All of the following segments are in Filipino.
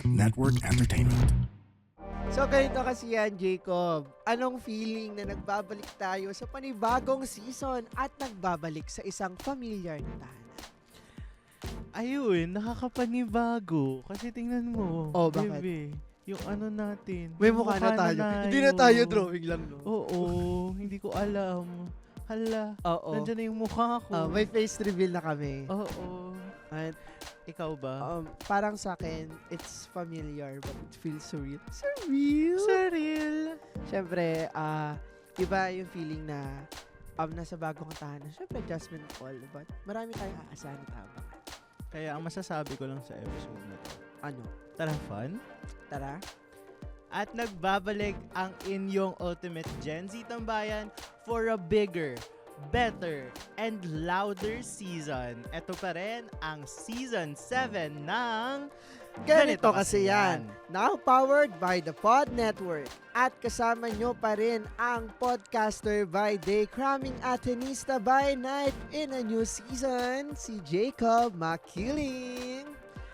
Network Entertainment. So ganito kasi yan, Jacob. Anong feeling na nagbabalik tayo sa panibagong season at nagbabalik sa isang familiar na tahanan? Ayun, nakakapanibago. Kasi tingnan mo, Oh, bakit? bebe, yung ano natin. May yung mukha na tayo. Hindi na tayo drawing lang, no? Oo, hindi ko alam. Hala, Oo. nandyan na yung mukha ko. May face reveal na kami. Oo. At Ikaw ba? parang sa akin, it's familiar but it feels surreal. Surreal? Surreal. Siyempre, iba yung feeling na nasa bagong tahanan. Siyempre, adjustment call. But marami tayong aasahan at abangan. Kaya ang masasabi ko lang sa episode na to, Ano? tara fun. Tara? At nagbabalik ang inyong ultimate Gen Z tambayan for a bigger, better, and louder season. Ito pa rin ang Season 7 ng Ganito kasi yan. Now powered by the Pod Network. At kasama nyo pa rin ang podcaster by day, cramming Atenista by night in a new season, si Jacob Makiling.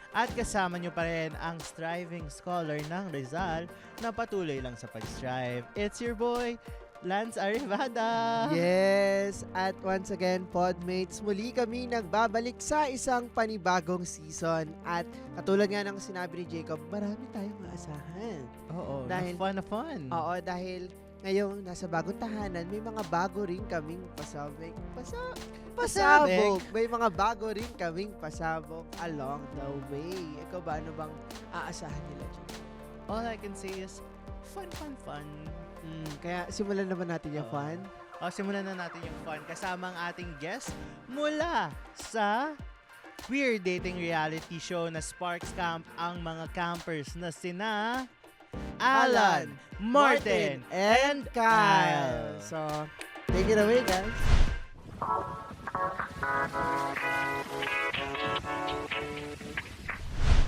At kasama nyo pa rin ang striving scholar ng Rizal na patuloy lang sa pag-strive. It's your boy, Lance Arivada. Yes, at once again, Podmates, muli kami nagbabalik sa isang panibagong season. At katulad nga ng sinabi ni Jacob, marami tayong maasahan. Oo, Dahil- na fun. Oo, dahil ngayong nasa bagong tahanan, may mga bago rin kaming pasabog. May mga bago rin kaming pasabog along the way. Ikaw ba, ano bang aasahan nila, Jacob? All I can say is, fun. Kaya simulan naman natin yung Oo. fun. Simulan na natin yung fun kasama ang ating guest mula sa queer dating reality show na Sparks Camp, ang mga campers na sina Allan, Martin, and Kyle. So, take it away, guys.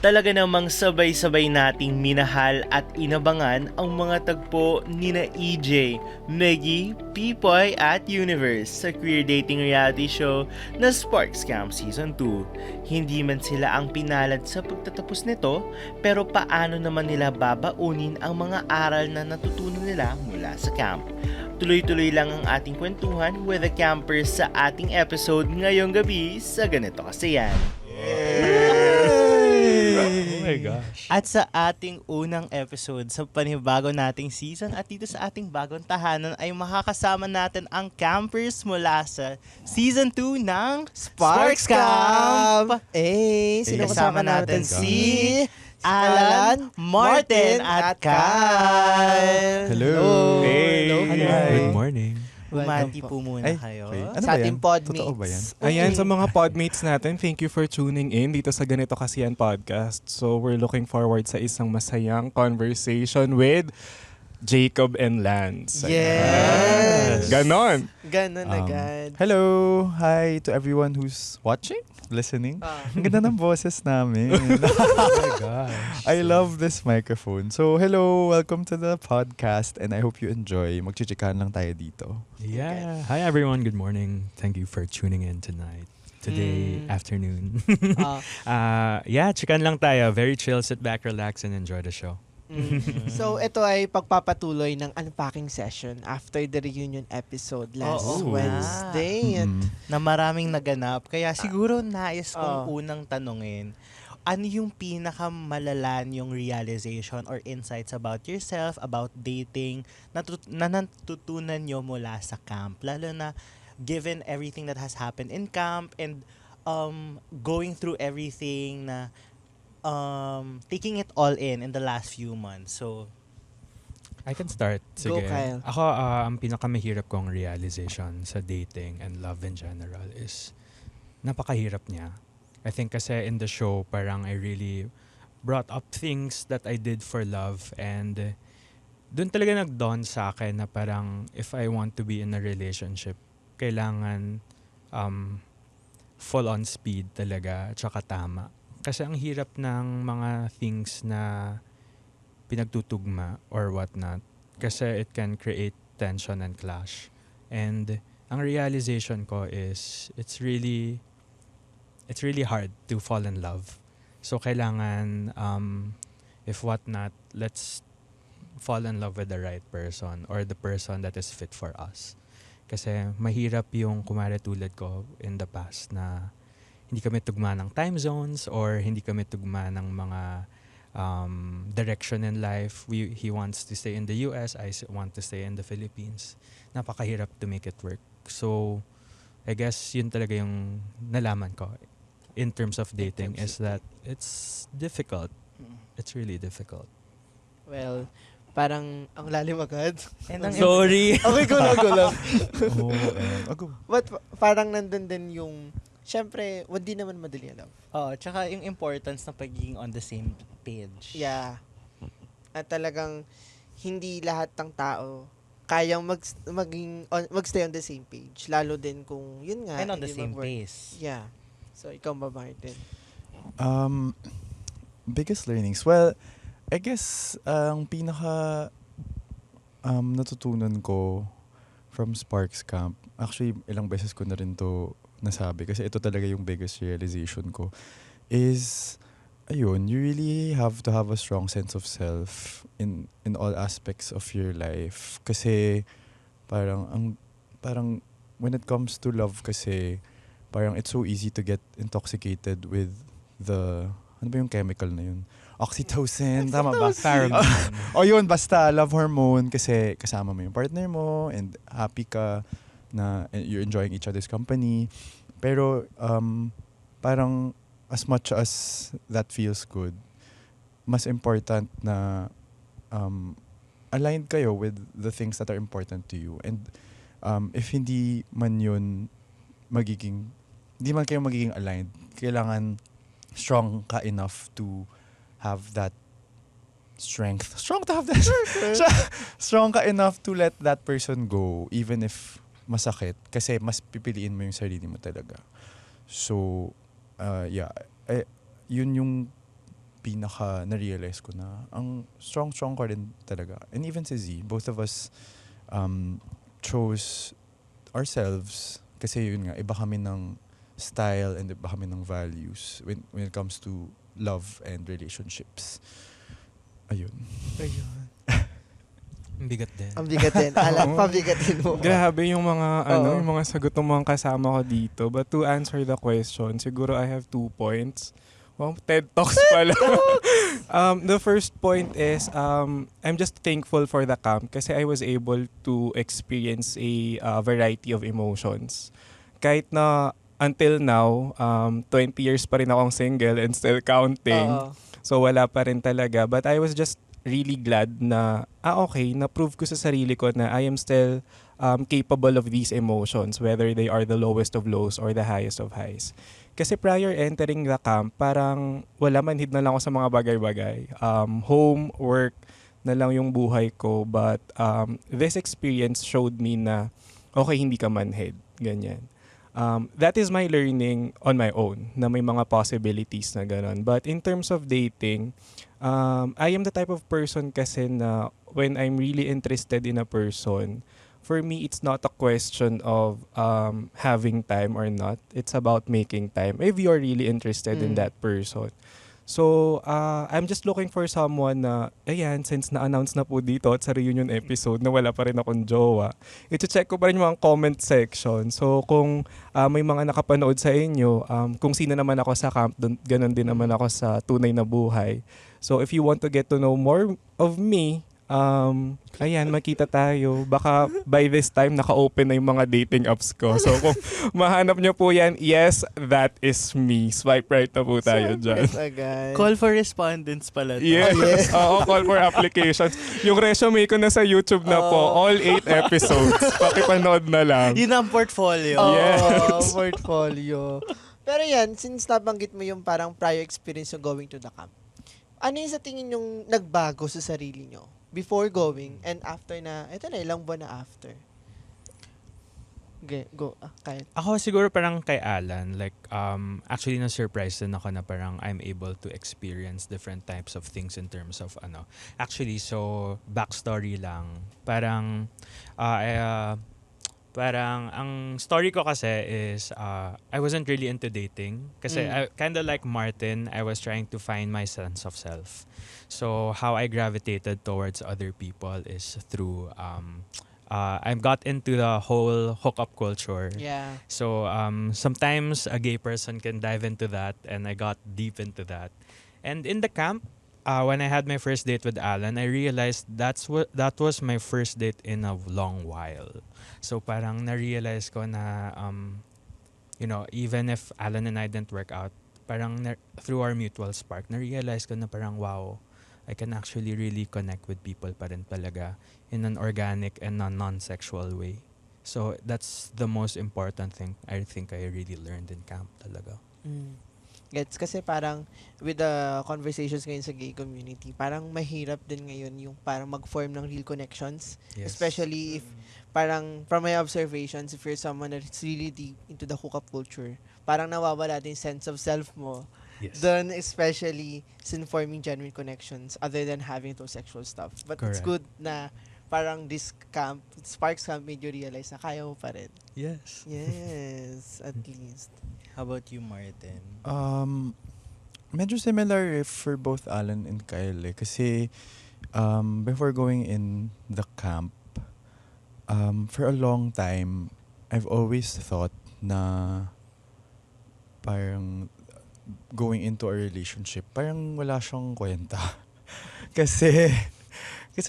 Talaga namang sabay-sabay nating minahal at inabangan ang mga tagpo nina EJ, Meggy, Pipoy at Universe sa queer dating reality show na Sparks Camp Season 2. Hindi man sila ang pinalad sa pagtatapos nito, pero paano naman nila babaunin ang mga aral na natutunan nila mula sa camp? Tuloy-tuloy lang ang ating kwentuhan with the campers sa ating episode ngayong gabi sa Ganito Kasi Yan. Oh my gosh. At sa ating unang episode sa panibago nating season at dito sa ating bagong tahanan ay makakasama natin ang campers mula sa Season 2 ng Sparks Camp. Sino Kasama kasama natin natin? si Allan, Martin at Kyle. Hello. Hey. Hello. Good morning. Bumati po muna Ay, kayo. okay. Ano Sa ba ating yan? podmates. Totoo ba yan? Okay. Ayan, sa mga podmates natin, thank you for tuning in dito sa Ganito Kasi Yan podcast. So, we're looking forward sa isang masayang conversation with Jacob and Lance. Yes. Ganon. Ganon agad. Hello! Hi to everyone who's watching, listening. Ang ganda ng boses namin. Oh my gosh. I love this microphone. So, hello! Welcome to the podcast and I hope you enjoy. Magchichikan lang tayo dito. Yeah. Hi everyone, good morning. Thank you for tuning in tonight. Today, afternoon. Yeah, chikan lang tayo. Very chill, sit back, relax, and enjoy the show. So, ito ay pagpapatuloy ng unpacking session after the reunion episode last Oo. Wednesday. Na maraming naganap. Kaya siguro nais kong Oh. unang tanungin, ano yung pinakamalalan yung realization or insights about yourself, about dating, na natutunan nyo mula sa camp? Lalo na given everything that has happened in camp and going through everything na taking it all in the last few months. So, I can start. Go, Sige. Kyle. Ako, ang pinakamahirap kong realization sa dating and love in general is napakahirap niya. I think kasi in the show, parang I really brought up things that I did for love and doon talaga nag-dawn sa akin na parang if I want to be in a relationship, kailangan full on speed talaga at saka tama. Kasi ang hirap ng mga things na pinagtutugma or whatnot. Kasi it can create tension and clash. And ang realization ko is it's really hard to fall in love. So kailangan if what not, let's fall in love with the right person or the person that is fit for us. Kasi mahirap yung kumare tulad ko in the past na hindi kami tugma ng time zones or hindi kami tugma ng mga direction in life. He wants to stay in the US, want to stay in the Philippines. Napakahirap to make it work. So, I guess yun talaga yung nalaman ko in terms of dating is that it's difficult. It's really difficult. Well, parang ang lalim agad. Sorry! Okay, go lang. But, But parang nandun din yung, syempre, hindi naman madali alam. Tsaka yung importance ng pagiging on the same page. Yeah. At talagang hindi lahat ng tao kayang magstay on the same page. Lalo din kung, yun nga. And on the hindi same mag-work. pace. Yeah. So, ikaw ba, Martin? biggest learnings? Well, I guess, ang pinaka natutunan ko from Sparks Camp, actually, ilang beses ko na rin to nasabi kasi ito talaga yung biggest realization ko, is, ayun, you really have to have a strong sense of self in all aspects of your life. Kasi, parang when it comes to love kasi, parang it's so easy to get intoxicated with the, ano ba yung chemical na yun? Oxytocin, tama ba? O yun, basta love hormone kasi kasama mo yung partner mo and happy ka na you're enjoying each other's company. Pero parang as much as that feels good, mas important na aligned kayo with the things that are important to you. And if hindi man yun hindi man kayo magiging aligned, kailangan strong ka enough to have that strength. Strong ka enough to let that person go even if masakit kasi mas pipiliin mo yung sarili mo talaga. So, yun yung pinaka na-realize ko na ang strong ko rin talaga. And even si Z, both of us chose ourselves kasi yun nga, iba kami ng style and iba kami ng values when it comes to love and relationships. Ayun. Ang bigat din. Ang bigat din. Alam, pabigatin mo. Grabe yung mga Oo. yung mga sagot ng mga kasama ko dito. But to answer the question, siguro I have 2 points. Wow, TED Talks pala. The first point is I'm just thankful for the camp kasi I was able to experience a variety of emotions. Kahit na until now, 20 years pa rin akong single and still counting. Oo. So wala pa rin talaga. But I was just really glad na, okay, na-prove ko sa sarili ko na I am still capable of these emotions, whether they are the lowest of lows or the highest of highs. Kasi prior entering the camp, parang wala, manhid na lang ako sa mga bagay-bagay. Home, work na lang yung buhay ko. But this experience showed me na, okay, hindi ka manhid. Ganyan. That is my learning on my own, na may mga possibilities na gano'n. But in terms of dating, I am the type of person kasi na when I'm really interested in a person, for me, it's not a question of having time or not. It's about making time if you're really interested in that person. So, I'm just looking for someone na, ayan, since na-announce na po dito at sa reunion episode na wala pa rin akong jowa, iti-check ko pa rin yung mga comment section. So, kung may mga nakapanood sa inyo, kung sino naman ako sa camp, ganun din naman ako sa tunay na buhay. So, if you want to get to know more of me, ayan, makita tayo. Baka by this time, naka-open na yung mga dating apps ko. So, kung mahanap nyo po yan, yes, that is me. Swipe right na po tayo dyan. Call for respondents pala to. Yes. Oo, call for applications. Yung resume ko na sa YouTube na po. All 8 episodes. Pakipanood na lang. Yun ang portfolio. Yes. Portfolio. Pero yan, since nabanggit mo yung parang prior experience of going to the camp, ano yung sa tingin yung nagbago sa sarili nyo? Before going and after na, eto na, ilang buwan na after. Okay, go. Kyle. Ako siguro parang kay Allan, like actually na-surprise din ako na parang I'm able to experience different types of things in terms of actually, so backstory lang. Parang Parang, ang story ko kasi is, I wasn't really into dating. Kasi, I, kind of like Martin, I was trying to find my sense of self. So, how I gravitated towards other people is through, I got into the whole hookup culture. Yeah. So, sometimes a gay person can dive into that, and I got deep into that. And in the camp, when I had my first date with Allan, I realized that was my first date in a long while. So parang na-realize ko na, even if Allan and I didn't work out, parang through our mutual spark, na-realize ko na parang, wow, I can actually really connect with people pa rin talaga in an organic and non-sexual way. So that's the most important thing I think I really learned in camp talaga. Gets, kasi parang with the conversations ngayon sa gay community, parang mahirap din ngayon yung parang mag-form ng real connections. Yes. Especially if parang from my observations, if you're someone that's really deep into the hookup culture, parang nawawala din sense of self mo. Yes. Doon, especially in forming genuine connections other than having those sexual stuff. But it's Correct. good na parang this camp, Sparks Camp, made you realize na kaya mo pa rin. Yes. Yes, at least. How about you, Martin? Medyo similar for both Allan and Kyle kasi before going in the camp, for a long time, I've always thought na parang going into a relationship, parang wala siyang kwenta. kasi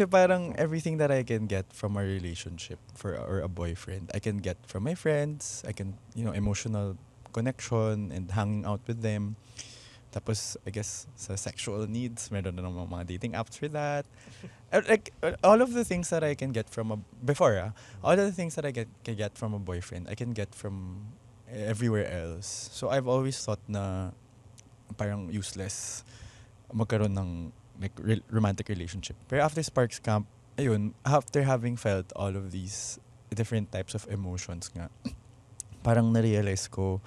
parang everything that I can get from a relationship or a boyfriend, I can get from my friends. I can, emotional connection and hanging out with them. Tapos, I guess, sa sexual needs, meron na naman mga dating apps for that. All of the things that I can get from all of the things that I can get from a boyfriend, I can get from everywhere else. So, I've always thought na parang useless magkaroon ng romantic relationship. Pero after Sparks Camp, after having felt all of these different types of emotions nga, parang na-realize ko,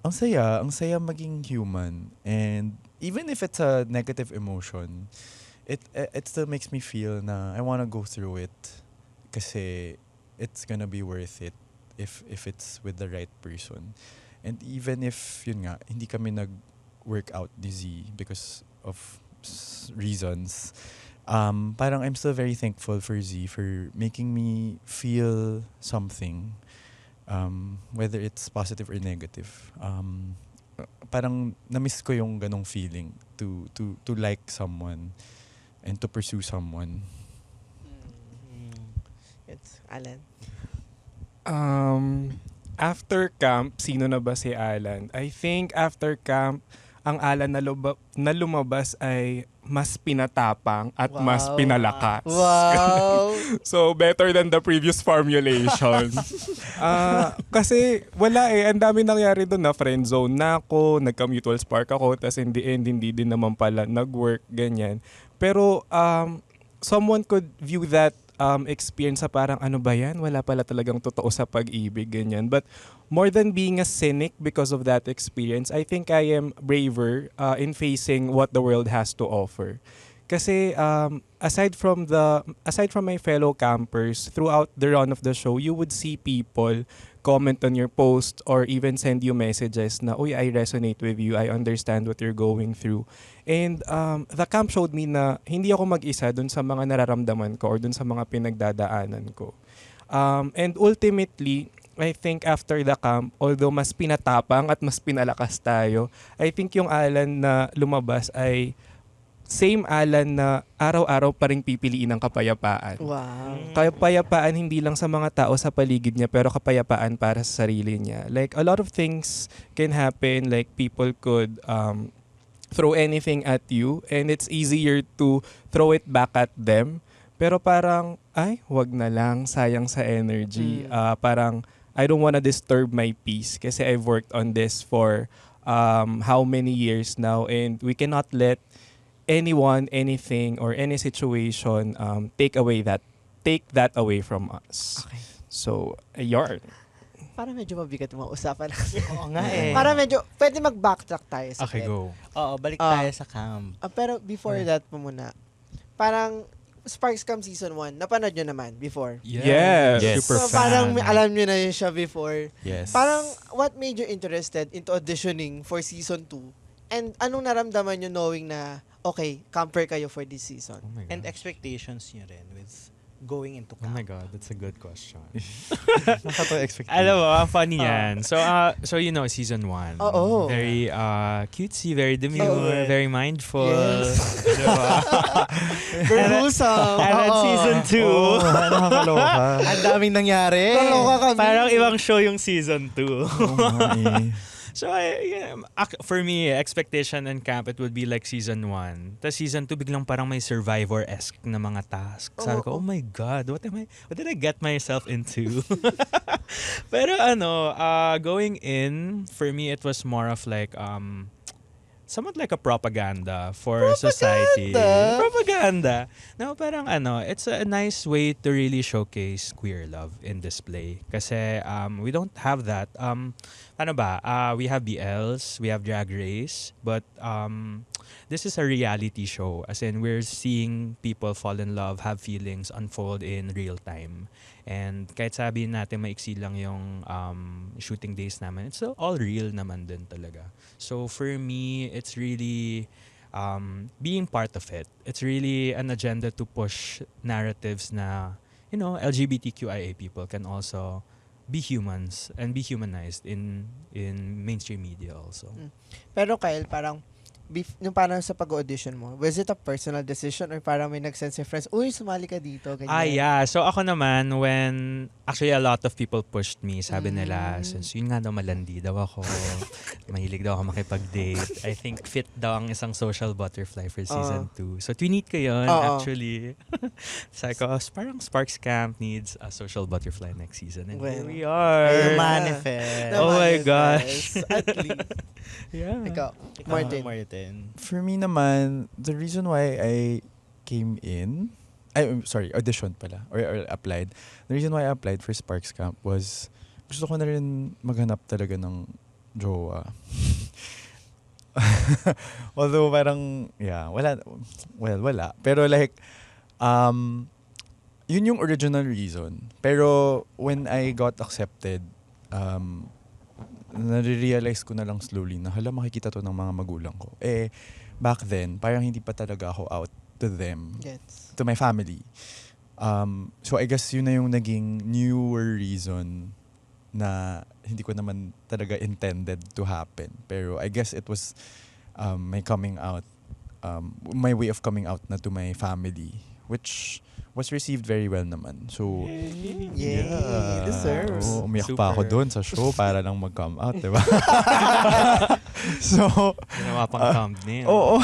ang saya maging human. And even if it's a negative emotion, it still makes me feel na I wanna go through it kasi it's gonna be worth it if it's with the right person. And even if, hindi kami nag-work out ni Z because of reasons, parang I'm still very thankful for Z for making me feel something. Whether it's positive or negative, parang na-miss ko yung ganong feeling to like someone and to pursue someone. It's Allan. After camp, sino na ba si Allan? I think after camp, ang Allan na lumabas ay mas pinatapang at mas Wow. pinalakas. Wow! So, better than the previous formulation. Kasi wala ang dami nangyari doon na friend zone na ako, nagka-mutual spark ako, tas in the end, hindi din naman pala nag-work, ganyan. Pero, someone could view that experience sa parang ano ba yan? Wala pala talagang totoo sa pag-ibig, ganyan. But more than being a cynic because of that experience, I think I am braver in facing what the world has to offer. Kasi aside from my fellow campers, throughout the run of the show, you would see people comment on your post or even send you messages na, uy, I resonate with you, I understand what you're going through. And the camp showed me na hindi ako mag-isa dun sa mga nararamdaman ko or dun sa mga pinagdadaanan ko. And ultimately, I think after the camp, although mas pinatapang at mas pinalakas tayo, I think yung Allan na lumabas ay same Allan na araw-araw pa rin pipiliin ng kapayapaan. Wow. Kapayapaan hindi lang sa mga tao sa paligid niya, pero kapayapaan para sa sarili niya. Like, a lot of things can happen. Like, people could throw anything at you and it's easier to throw it back at them. Pero parang, ay, wag na lang, sayang sa energy. Parang, I don't wanna disturb my peace kasi I've worked on this for how many years now, and we cannot let anyone, anything, or any situation take that away from us. Okay. So, yarn. Para medyo mabigat yung mga usapan natin. Oo nga eh. Para medyo, pwede mag-backtrack tayo sa Okay, go. Oo, balik tayo sa camp. Pero before that po muna, parang Sparks Camp Season 1, napanood nyo naman before? Yes. Super So, fan. parang alam nyo na yun siya before. Yes. Parang, what made you interested into auditioning for Season 2? And anong naramdaman nyo knowing na, okay, camper kayo for this season? Oh my God. And expectations nyo rin with going into Oh camp. my God, that's a good question. Nakatawa expectation. Alam mo, ang funny yan. So you know, season 1. Oo. Very cutesy, very demure, Oo. very mindful. Yes. Diba? Very wholesome. And then Oo. season 2, Nakakaloka. Ang daming nangyari. Naloka kami. parang ibang show yung season 2. Oo nga eh. So, for me, expectation and camp, it would be like season 1. Tapos season 2, biglang parang may Survivor-esque na mga tasks. Sabi ko, oh my God, what did I get myself into? Pero going in, for me, it was more of like, somewhat like a propaganda for society. Propaganda! No, parang it's a nice way to really showcase queer love in display. Kasi we don't have that. We have BLs, we have Drag Race, but this is a reality show. As in, we're seeing people fall in love, have feelings unfold in real time. And kahit sabi natin maiksi lang yung shooting days naman, it's all real naman din talaga. So for me, it's really being part of it. It's really an agenda to push narratives na, LGBTQIA people can also be humans and be humanized in mainstream media also. Pero Kyle, parang, nung parang sa pag-audition mo, was it a personal decision or parang may nag-send si friends, uy, sumali ka dito, ganyan? Yeah. So ako naman, when actually a lot of people pushed me, sabi nila, Mm. since yun nga daw malandi daw ako, mahilig daw ako makipag-date. I think fit daw ang isang social butterfly for season 2. So tweet ko yun, Oo. actually. Sabi ko, parang Sparks Camp needs a social butterfly next season. And Well, here we are. Ay, manifest. Oh my Naman, gosh. guys. At least. Yeah. Ikaw, Martin. Martin. For me naman, the reason why I came in, auditioned pala, or applied. The reason why I applied for Sparks Camp was, gusto ko na rin maghanap talaga ng jowa. Although parang, wala. Pero like, yun yung original reason. Pero when I got accepted, nare-realize ko na lang slowly na makikita to ng mga magulang ko. Back then, parang hindi pa talaga ako out to them, Gets. to my family. So I guess yun na yung naging newer reason na hindi ko naman talaga intended to happen. Pero I guess it was my coming out, my way of coming out na to my family, which was received very well naman. So, Yay, deserves. Oo, umiyak Super. pa ako doon sa show para lang mag-come out, di ba? So, Ginawa pang thumbnail. oo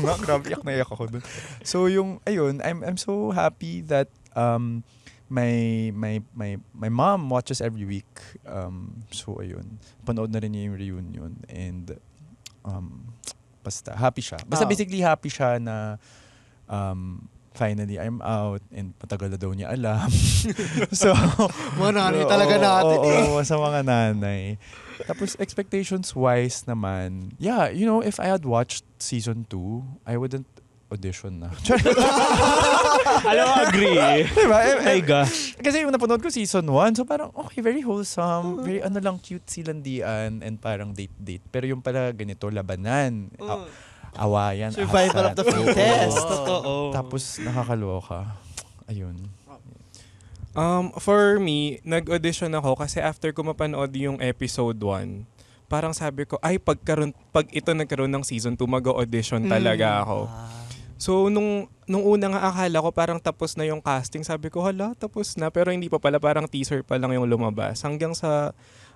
nga, grabe, iyak ako doon. So, I'm so happy that my mom watches every week. So, ayun. Panood na rin niya yung reunion. And, basta, happy siya. Basta basically happy siya na, finally, I'm out and matagal na daw niya alam. So, Mga nanay talaga natin Oo, sa mga nanay. Tapos, expectations-wise naman, if I had watched season 2, I wouldn't audition na. Alam mo, agree. Diba? My gosh. Kasi yung napanood ko season 1, so parang, okay, very wholesome, very cute silandian, and parang date-date. Pero yung pala ganito, labanan, awayan, Survival of the ahasad. fittest. Oo. Totoo. Tapos, nakakaloka. Ayun. For me, nag-audition ako kasi after ko mapanood yung episode 1, parang sabi ko, pag ito nagkaroon ng season 2, mag-audition talaga ako. So, nung una nga akala ko parang tapos na yung casting, sabi ko, hala, tapos na. Pero hindi pa pala, parang teaser pa lang yung lumabas. Hanggang sa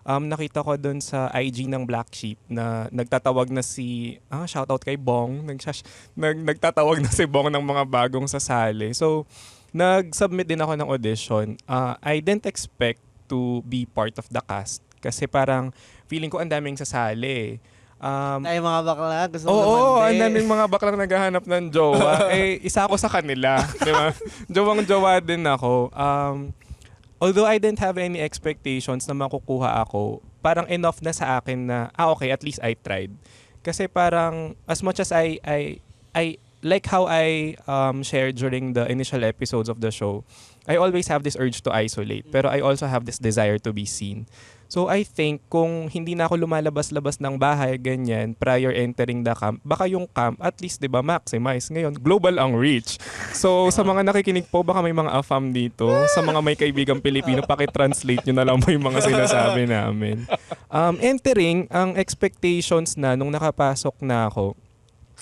nakita ko doon sa IG ng Black Sheep na nagtatawag na shoutout kay Bong, nagtatawag na si Bong ng mga bagong sasali. So, nag-submit din ako ng audition. I didn't expect to be part of the cast kasi parang feeling ko ang daming sasali. Ay, mga bakla, gusto mo Oo, naman ang din. daming mga baklang naghahanap ng jowa. Isa ako sa kanila. Di ba? Jowang-jowa din ako. Although I didn't have any expectations na makukuha ako, parang enough na sa akin na, okay, at least I tried. Kasi parang, as much as I like how I shared during the initial episodes of the show, I always have this urge to isolate, pero I also have this desire to be seen. So I think kung hindi na ako lumalabas-labas ng bahay, ganyan, prior entering the camp, baka yung camp, at least, di ba, maximize. Ngayon, global ang reach. So sa mga nakikinig po, baka may mga AFAM dito. Sa mga may kaibigang Pilipino, pakitranslate nyo na lang po yung mga sinasabi namin. Entering, ang expectations na nung nakapasok na ako,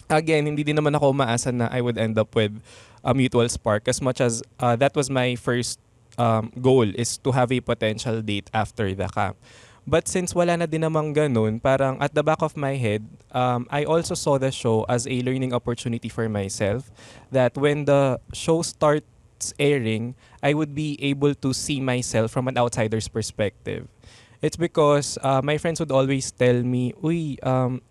again, hindi din naman ako umaasa na I would end up with a mutual spark as much as that was my first goal is to have a potential date after the camp. But since wala na din namang ganun, parang at the back of my head, I also saw the show as a learning opportunity for myself that when the show starts airing, I would be able to see myself from an outsider's perspective. It's because my friends would always tell me, uy,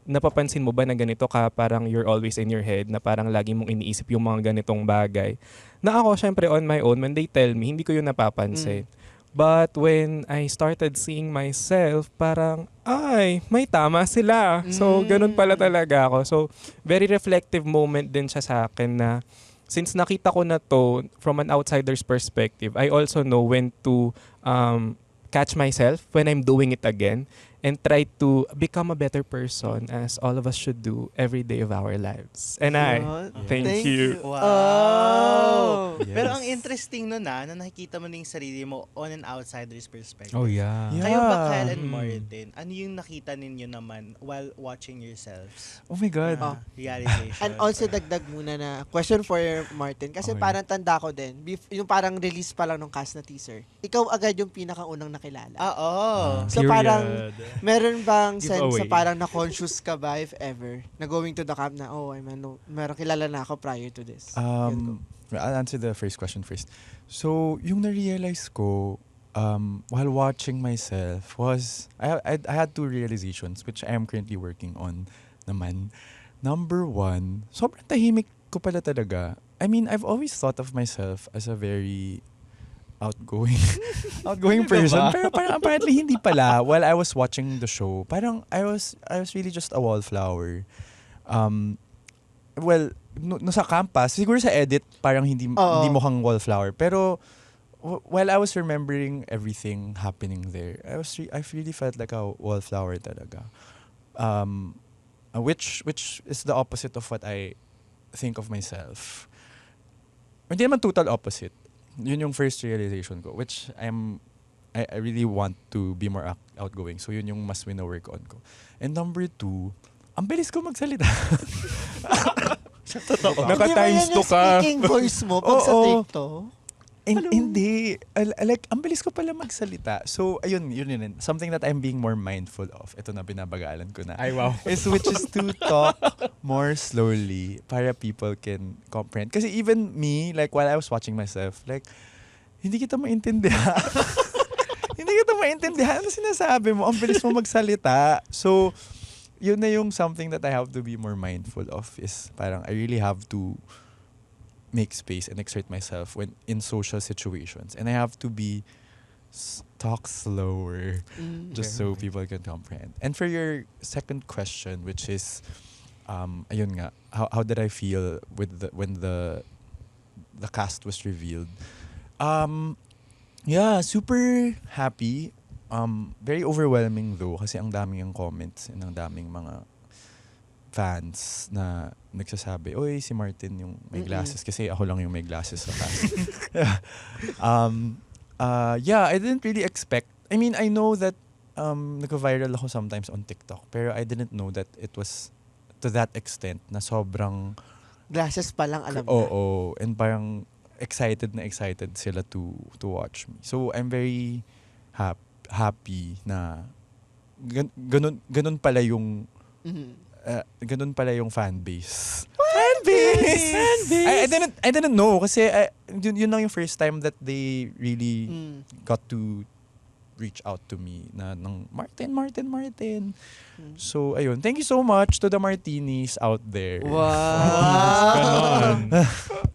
napapansin mo ba na ganito ka, parang you're always in your head, na parang lagi mong iniisip yung mga ganitong bagay. Na ako, syempre, on my own, when they tell me, hindi ko yun napapansin. But when I started seeing myself, parang, ay, may tama sila. So, ganun pala talaga ako. So, very reflective moment din siya sa akin na since nakita ko na to from an outsider's perspective, I also know when to catch myself when I'm doing it again and try to become a better person as all of us should do every day of our lives. And thank you. Wow! Oh. Yes. Pero ang interesting nun na nakikita mo na yung sarili mo on an outsider's perspective. Oh, yeah. Yeah. Kayo ba, Kyle and Martin, ano yung nakita ninyo naman while watching yourselves? Oh my God. Na realization. And also dagdag muna na question for Martin kasi Okay. parang tanda ko din yung parang release pa lang ng cast na teaser. Ikaw agad yung pinakaunang nakilala. Oo. So parang meron bang sense Giveaway. sa parang na-conscious ka ba if ever na going to the camp na meron kilala na ako prior to this? I'll answer the first question first. So, yung na-realize ko while watching myself was, I had two realizations which I am currently working on naman. Number one, sobrang tahimik ko pala talaga. I mean, I've always thought of myself as a very outgoing person. Pero parang apparently hindi pala. While I was watching the show, parang I was really just a wallflower. Well, no sa campus, siguro sa edit parang hindi mukhang wallflower. Pero while I was remembering everything happening there, I really felt like a wallflower talaga. Which is the opposite of what I think of myself. Hindi naman total opposite. Yun yung first realization ko, which I really want to be more outgoing. So yun yung mas wino-work on ko. And number two, ang bilis ko magsalita. Naka-times Hindi ba yan 2 yung ka. speaking voice mo pag sa Oo. take to? Hindi. Like, ang bilis ko pala magsalita. So, yun. Something that I'm being more mindful of. Ito na, binabagalan ko na. Ay, wow. Which is to talk more slowly para people can comprehend. Kasi even me, like, while I was watching myself, like, hindi kita maintindihan. Hindi kita maintindihan. Ano sinasabi mo? Ang bilis mo magsalita. So, yun na yung something that I have to be more mindful of is parang I really have to make space and exert myself when in social situations. And I have to talk slower just so people can comprehend. And for your second question, which is, ayun nga, how did I feel when the cast was revealed? Yeah, super happy. Very overwhelming though kasi ang daming yung comments and ang daming mga fans na nagsasabi, oy, si Martin yung may glasses kasi ako lang yung may glasses sa cast. Yeah, I didn't really expect. I mean, I know that nag-viral ako sometimes on TikTok pero I didn't know that it was to that extent na sobrang Glasses pa lang alam na. oo, and parang excited sila to watch me. So I'm very happy na ganun pala yung ganun pala yung fan base. Fan base. I didn't know kasi yun lang yung first time that they really got to reach out to me na ng Martin. So ayun, thank you so much to the Martinis out there. Wow.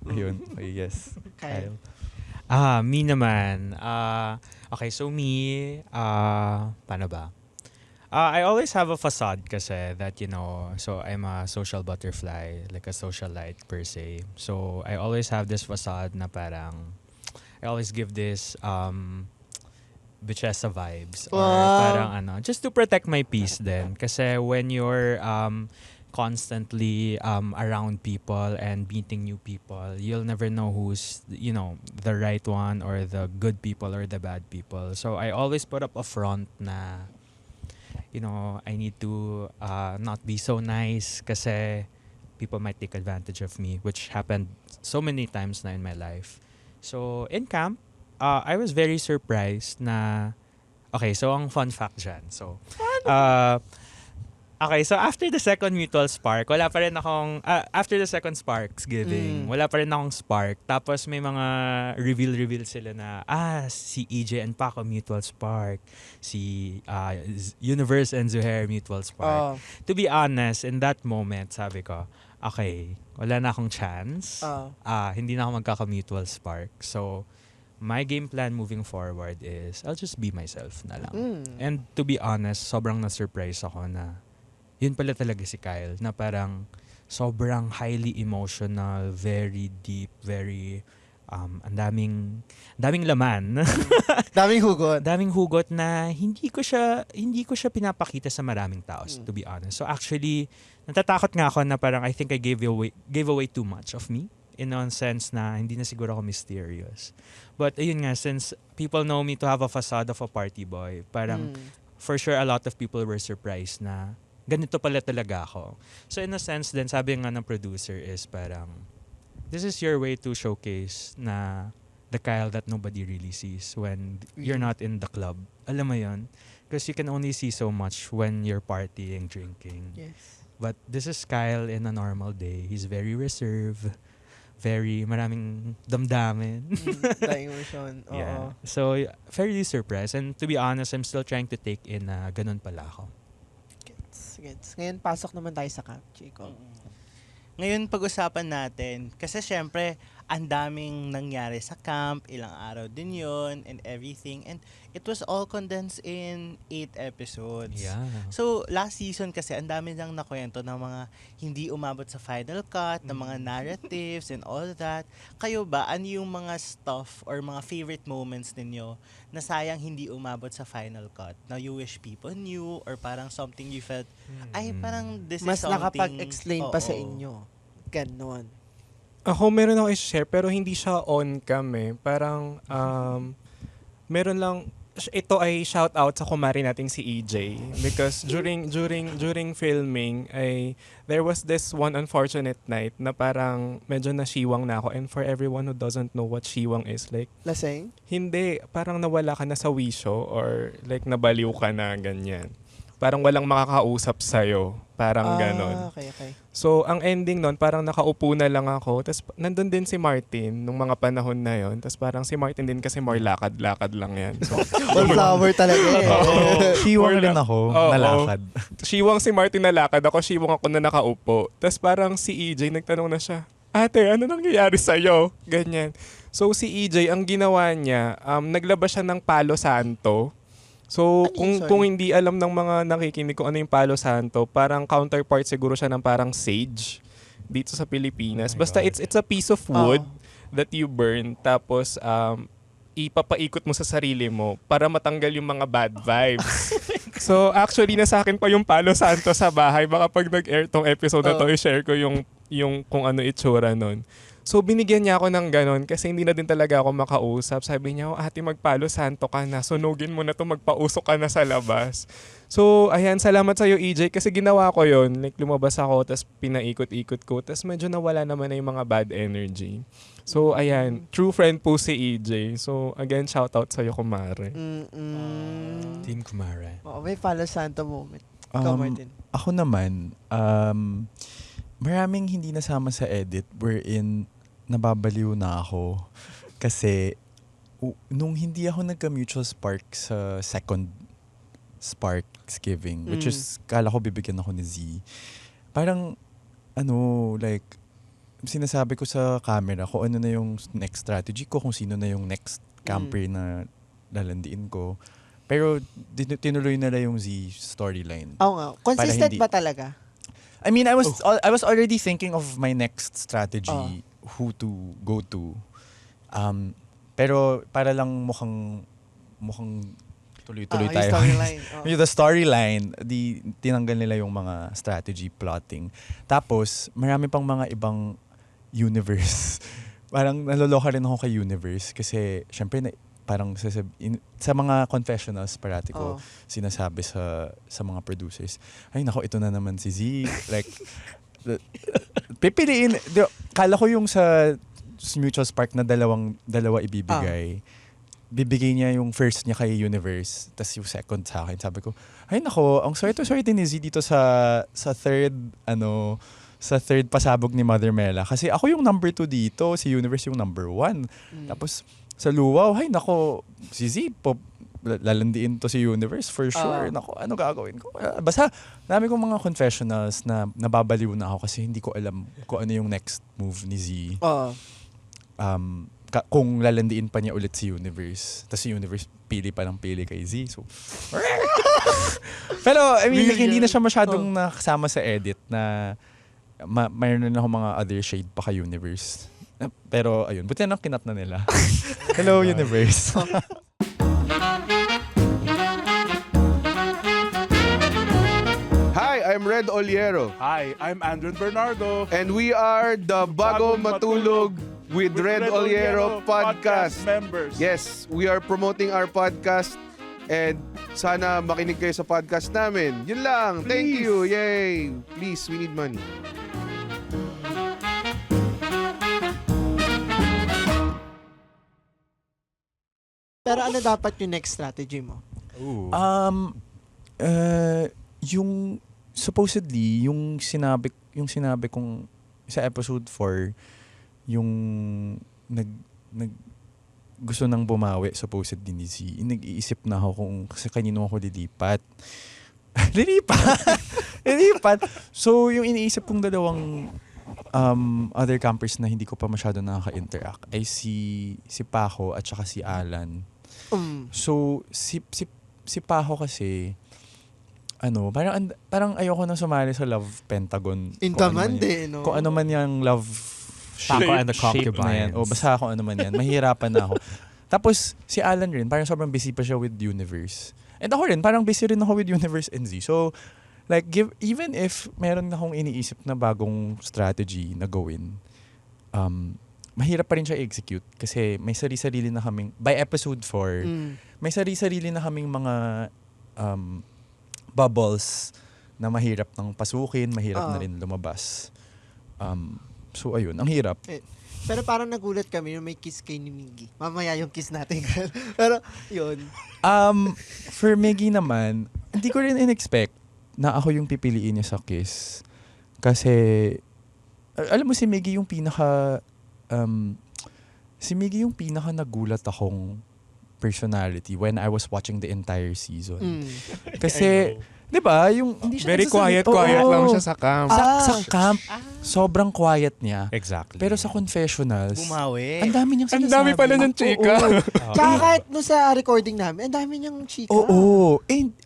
Ayun. Okay, yes. Kyle. Me naman. Okay, so me, paano ba? I always have a facade kasi that, so I'm a social butterfly, like a socialite per se. So I always have this facade na parang, I always give this bichesa vibes or Wow. parang just to protect my peace then. Kasi when you're constantly around people and meeting new people, you'll never know who's, the right one or the good people or the bad people. So I always put up a front na, I need to not be so nice kasi people might take advantage of me, which happened so many times na in my life. So in camp, I was very surprised na, okay, so ang fun fact dyan. So, okay, so after the second mutual spark, wala pa rin akong, after the second sparks giving, wala pa rin akong spark. Tapos may mga reveal sila na, si EJ and Paco mutual spark. Si Universe and Zuhair mutual spark. To be honest, in that moment, sabi ko, okay, wala na akong chance. Hindi na ako magkaka-mutual spark. So, my game plan moving forward is, I'll just be myself na lang. And to be honest, sobrang na-surprise ako na, yun pala talaga si Kyle na parang sobrang highly emotional, very deep, very ang daming laman. Daming hugot na hindi ko siya pinapakita sa maraming tao, to be honest. So actually, natatakot nga ako na parang I think I gave away too much of me in a sense na hindi na siguro ako mysterious. But ayun nga, since people know me to have a facade of a party boy, parang for sure a lot of people were surprised na ganito pala talaga ako. So in a sense then, sabi nga ng producer is parang, this is your way to showcase na the Kyle that nobody really sees when you're not in the club. Alam mo yun? Because you can only see so much when you're partying, drinking. Yes. But this is Kyle in a normal day. He's very reserved. Maraming damdamin. Emotion. Yeah. So, fairly surprised. And to be honest, I'm still trying to take in na ganun pala ako. Gets. Ngayon, pasok naman tayo sa camp, Chico. Ngayon, pag-usapan natin, kasi syempre, ang daming nangyari sa camp, ilang araw din yun, and everything. And it was all condensed in 8 episodes. Yeah. So, last season kasi, ang dami lang nakwento ng mga hindi umabot sa final cut, ng mga narratives and all that. Kayo ba, ano yung mga stuff or mga favorite moments ninyo na sayang hindi umabot sa final cut? Na you wish people knew or parang something you felt, ay parang this Mas is something. nakapag-explain pa sa Oo. inyo. Ganon. Ako meron ako i-share pero hindi siya on cam eh. Parang meron lang, ito ay shout out sa kumari nating si EJ because during filming ay there was this one unfortunate night na parang medyo nashiwang na ako, and for everyone who doesn't know what shiwang is like, Laseng? hindi, parang nawala ka na sa wisyo or like nabaliw ka na ganyan. Parang walang makakausap sa'yo. Parang ganon. Okay. So, ang ending nun, parang nakaupo na lang ako. Tapos, nandun din si Martin nung mga panahon na yon. Tapos, parang si Martin din kasi more lakad-lakad lang yan. So, Wallflower talaga eh. Shiwang rin ako, Oo. nalakad. Shiwang si Martin na lakad. Shiwang ako na nakaupo. Tapos, parang si EJ, nagtanong na siya, ate, ano nangyayari sa'yo? Ganyan. So, si EJ, ang ginawa niya, naglabas siya ng palo santo. So, kung hindi alam ng mga nakikinig kung ano yung palo santo, parang counterpart siguro siya ng parang sage dito sa Pilipinas. Oh my Basta God. it's a piece of wood that you burn, tapos ipapaikot mo sa sarili mo para matanggal yung mga bad vibes. So, actually, nasa akin pa yung palo santo sa bahay. Baka pag nag-air tong episode na to, i-share ko yung kung ano itsura nun. So, binigyan niya ako ng ganon kasi hindi na din talaga ako makausap. Sabi niya, ate, magpalo santo ka na. Sunugin mo na to, magpausok ka na sa labas. So, ayan, salamat sa'yo, EJ, kasi ginawa ko yon. Like, lumabas ako, tapos pinaikot-ikot ko, tapos medyo nawala naman na yung mga bad energy. So, ayan, true friend po si EJ. So, again, shoutout sa'yo, kumare. Team Kumare. Oo, may Palo Santo moment. Ikaw, Martin. Ako naman, maraming hindi nasama sa edit wherein nababaliw na ako. Kasi nung hindi ako nagka-mutual spark sa second sparks giving, which is, kala ko bibigyan ako ni Z. Parang, like, sinasabi ko sa camera kung ano na yung next strategy ko, kung sino na yung next camper na lalandiin ko. Pero tinuloy nila yung Z storyline. Oo nga. Consistent hindi- ba talaga? I mean, I was already thinking of my next strategy, who to go to. Pero para lang mukhang tuloy-tuloy Yung tayo. storyline. Yung the storyline, tinanggal nila yung mga strategy plotting. Tapos, marami pang mga ibang universe. Parang naloloka rin ako kay universe kasi syempre parang sa mga confessionals parati ko sinasabi sa mga producers, ay nako, ito na naman si Z. Like, pipiliin. Kala ko yung sa Mutual Spark na dalawa ibibigay. Bibigay niya yung first niya kay Universe, tas yung second sa akin. Sabi ko, ay nako, ang swerte ni Z dito sa third pasabog ni Mother Mela. Kasi ako yung number 2 dito, si Universe yung number 1. Tapos sa luwaw, ay nako, si Z, lalandiin to si Universe for sure. Nako, ano gagawin ko? Basta, dami kong mga confessionals na nababaliw na ako kasi hindi ko alam kung ano yung next move ni Z. Kung lalandiin pa niya ulit si Universe. Tapos si Universe, pili kay Z. So, pero, I mean, hindi na siya masyadong nakasama sa edit na mayroon na ako mga other shade pa kay Universe. Pero, ayun, buti na kinat na nila. Hello, Universe. Hi, I'm Red Oliero. Hi, I'm Andrew Bernardo. And we are the Bago Matulog with Red Oliero podcast. Members. Yes, we are promoting our podcast and sana makinig kayo sa podcast namin. Yun lang. Thank you. Yay. Please, we need money. Pero ano dapat yung next strategy mo? Yung supposedly yung sinabi kong sa episode 4, yung gusto nang bumawi supposedly ni Z. Nag-iisip na ako kung kasi kanino ako lilipat. Lilipat. So yung iniisip kong dalawang other campers na hindi ko pa masyado nakaka-interact ay si Paco at saka si Allan. So si Paco kasi parang ayoko na sumali sa Love Pentagon. No? Kung ano man yung love Paco and the shape na yan. Concubines. Basta kung ano man yan. Mahirapan na ako. Tapos si Allan rin, parang sobrang busy pa siya with Universe. And ako rin, parang busy rin ako with Universe and Z. So, like, even if meron akong iniisip na bagong strategy na gawin, mahirap pa rin siya execute kasi may sarili-sarili na kaming, by episode 4, may sarili-sarili na kaming mga bubbles na mahirap nang pasukin, mahirap na rin lumabas. So ayun, ang hirap. Pero parang nagulat kami yung may kiss kay ni Miggy. Mamaya yung kiss natin. Pero yun. For Miggy naman, hindi ko rin in-expect na ako yung pipiliin niya sa kiss. Kasi, alam mo si Miggy yung pinaka nagulat akong personality when I was watching the entire season. Kasi, di ba, yung hindi siya Very quiet lang siya sa camp. Sa camp, sobrang quiet niya. Exactly. Pero sa confessionals, Bumawi. ang dami niyang Ang sinasabi. dami pala niyang chika. Tsaka kahit no sa recording namin, ang dami niyang chika. Oo.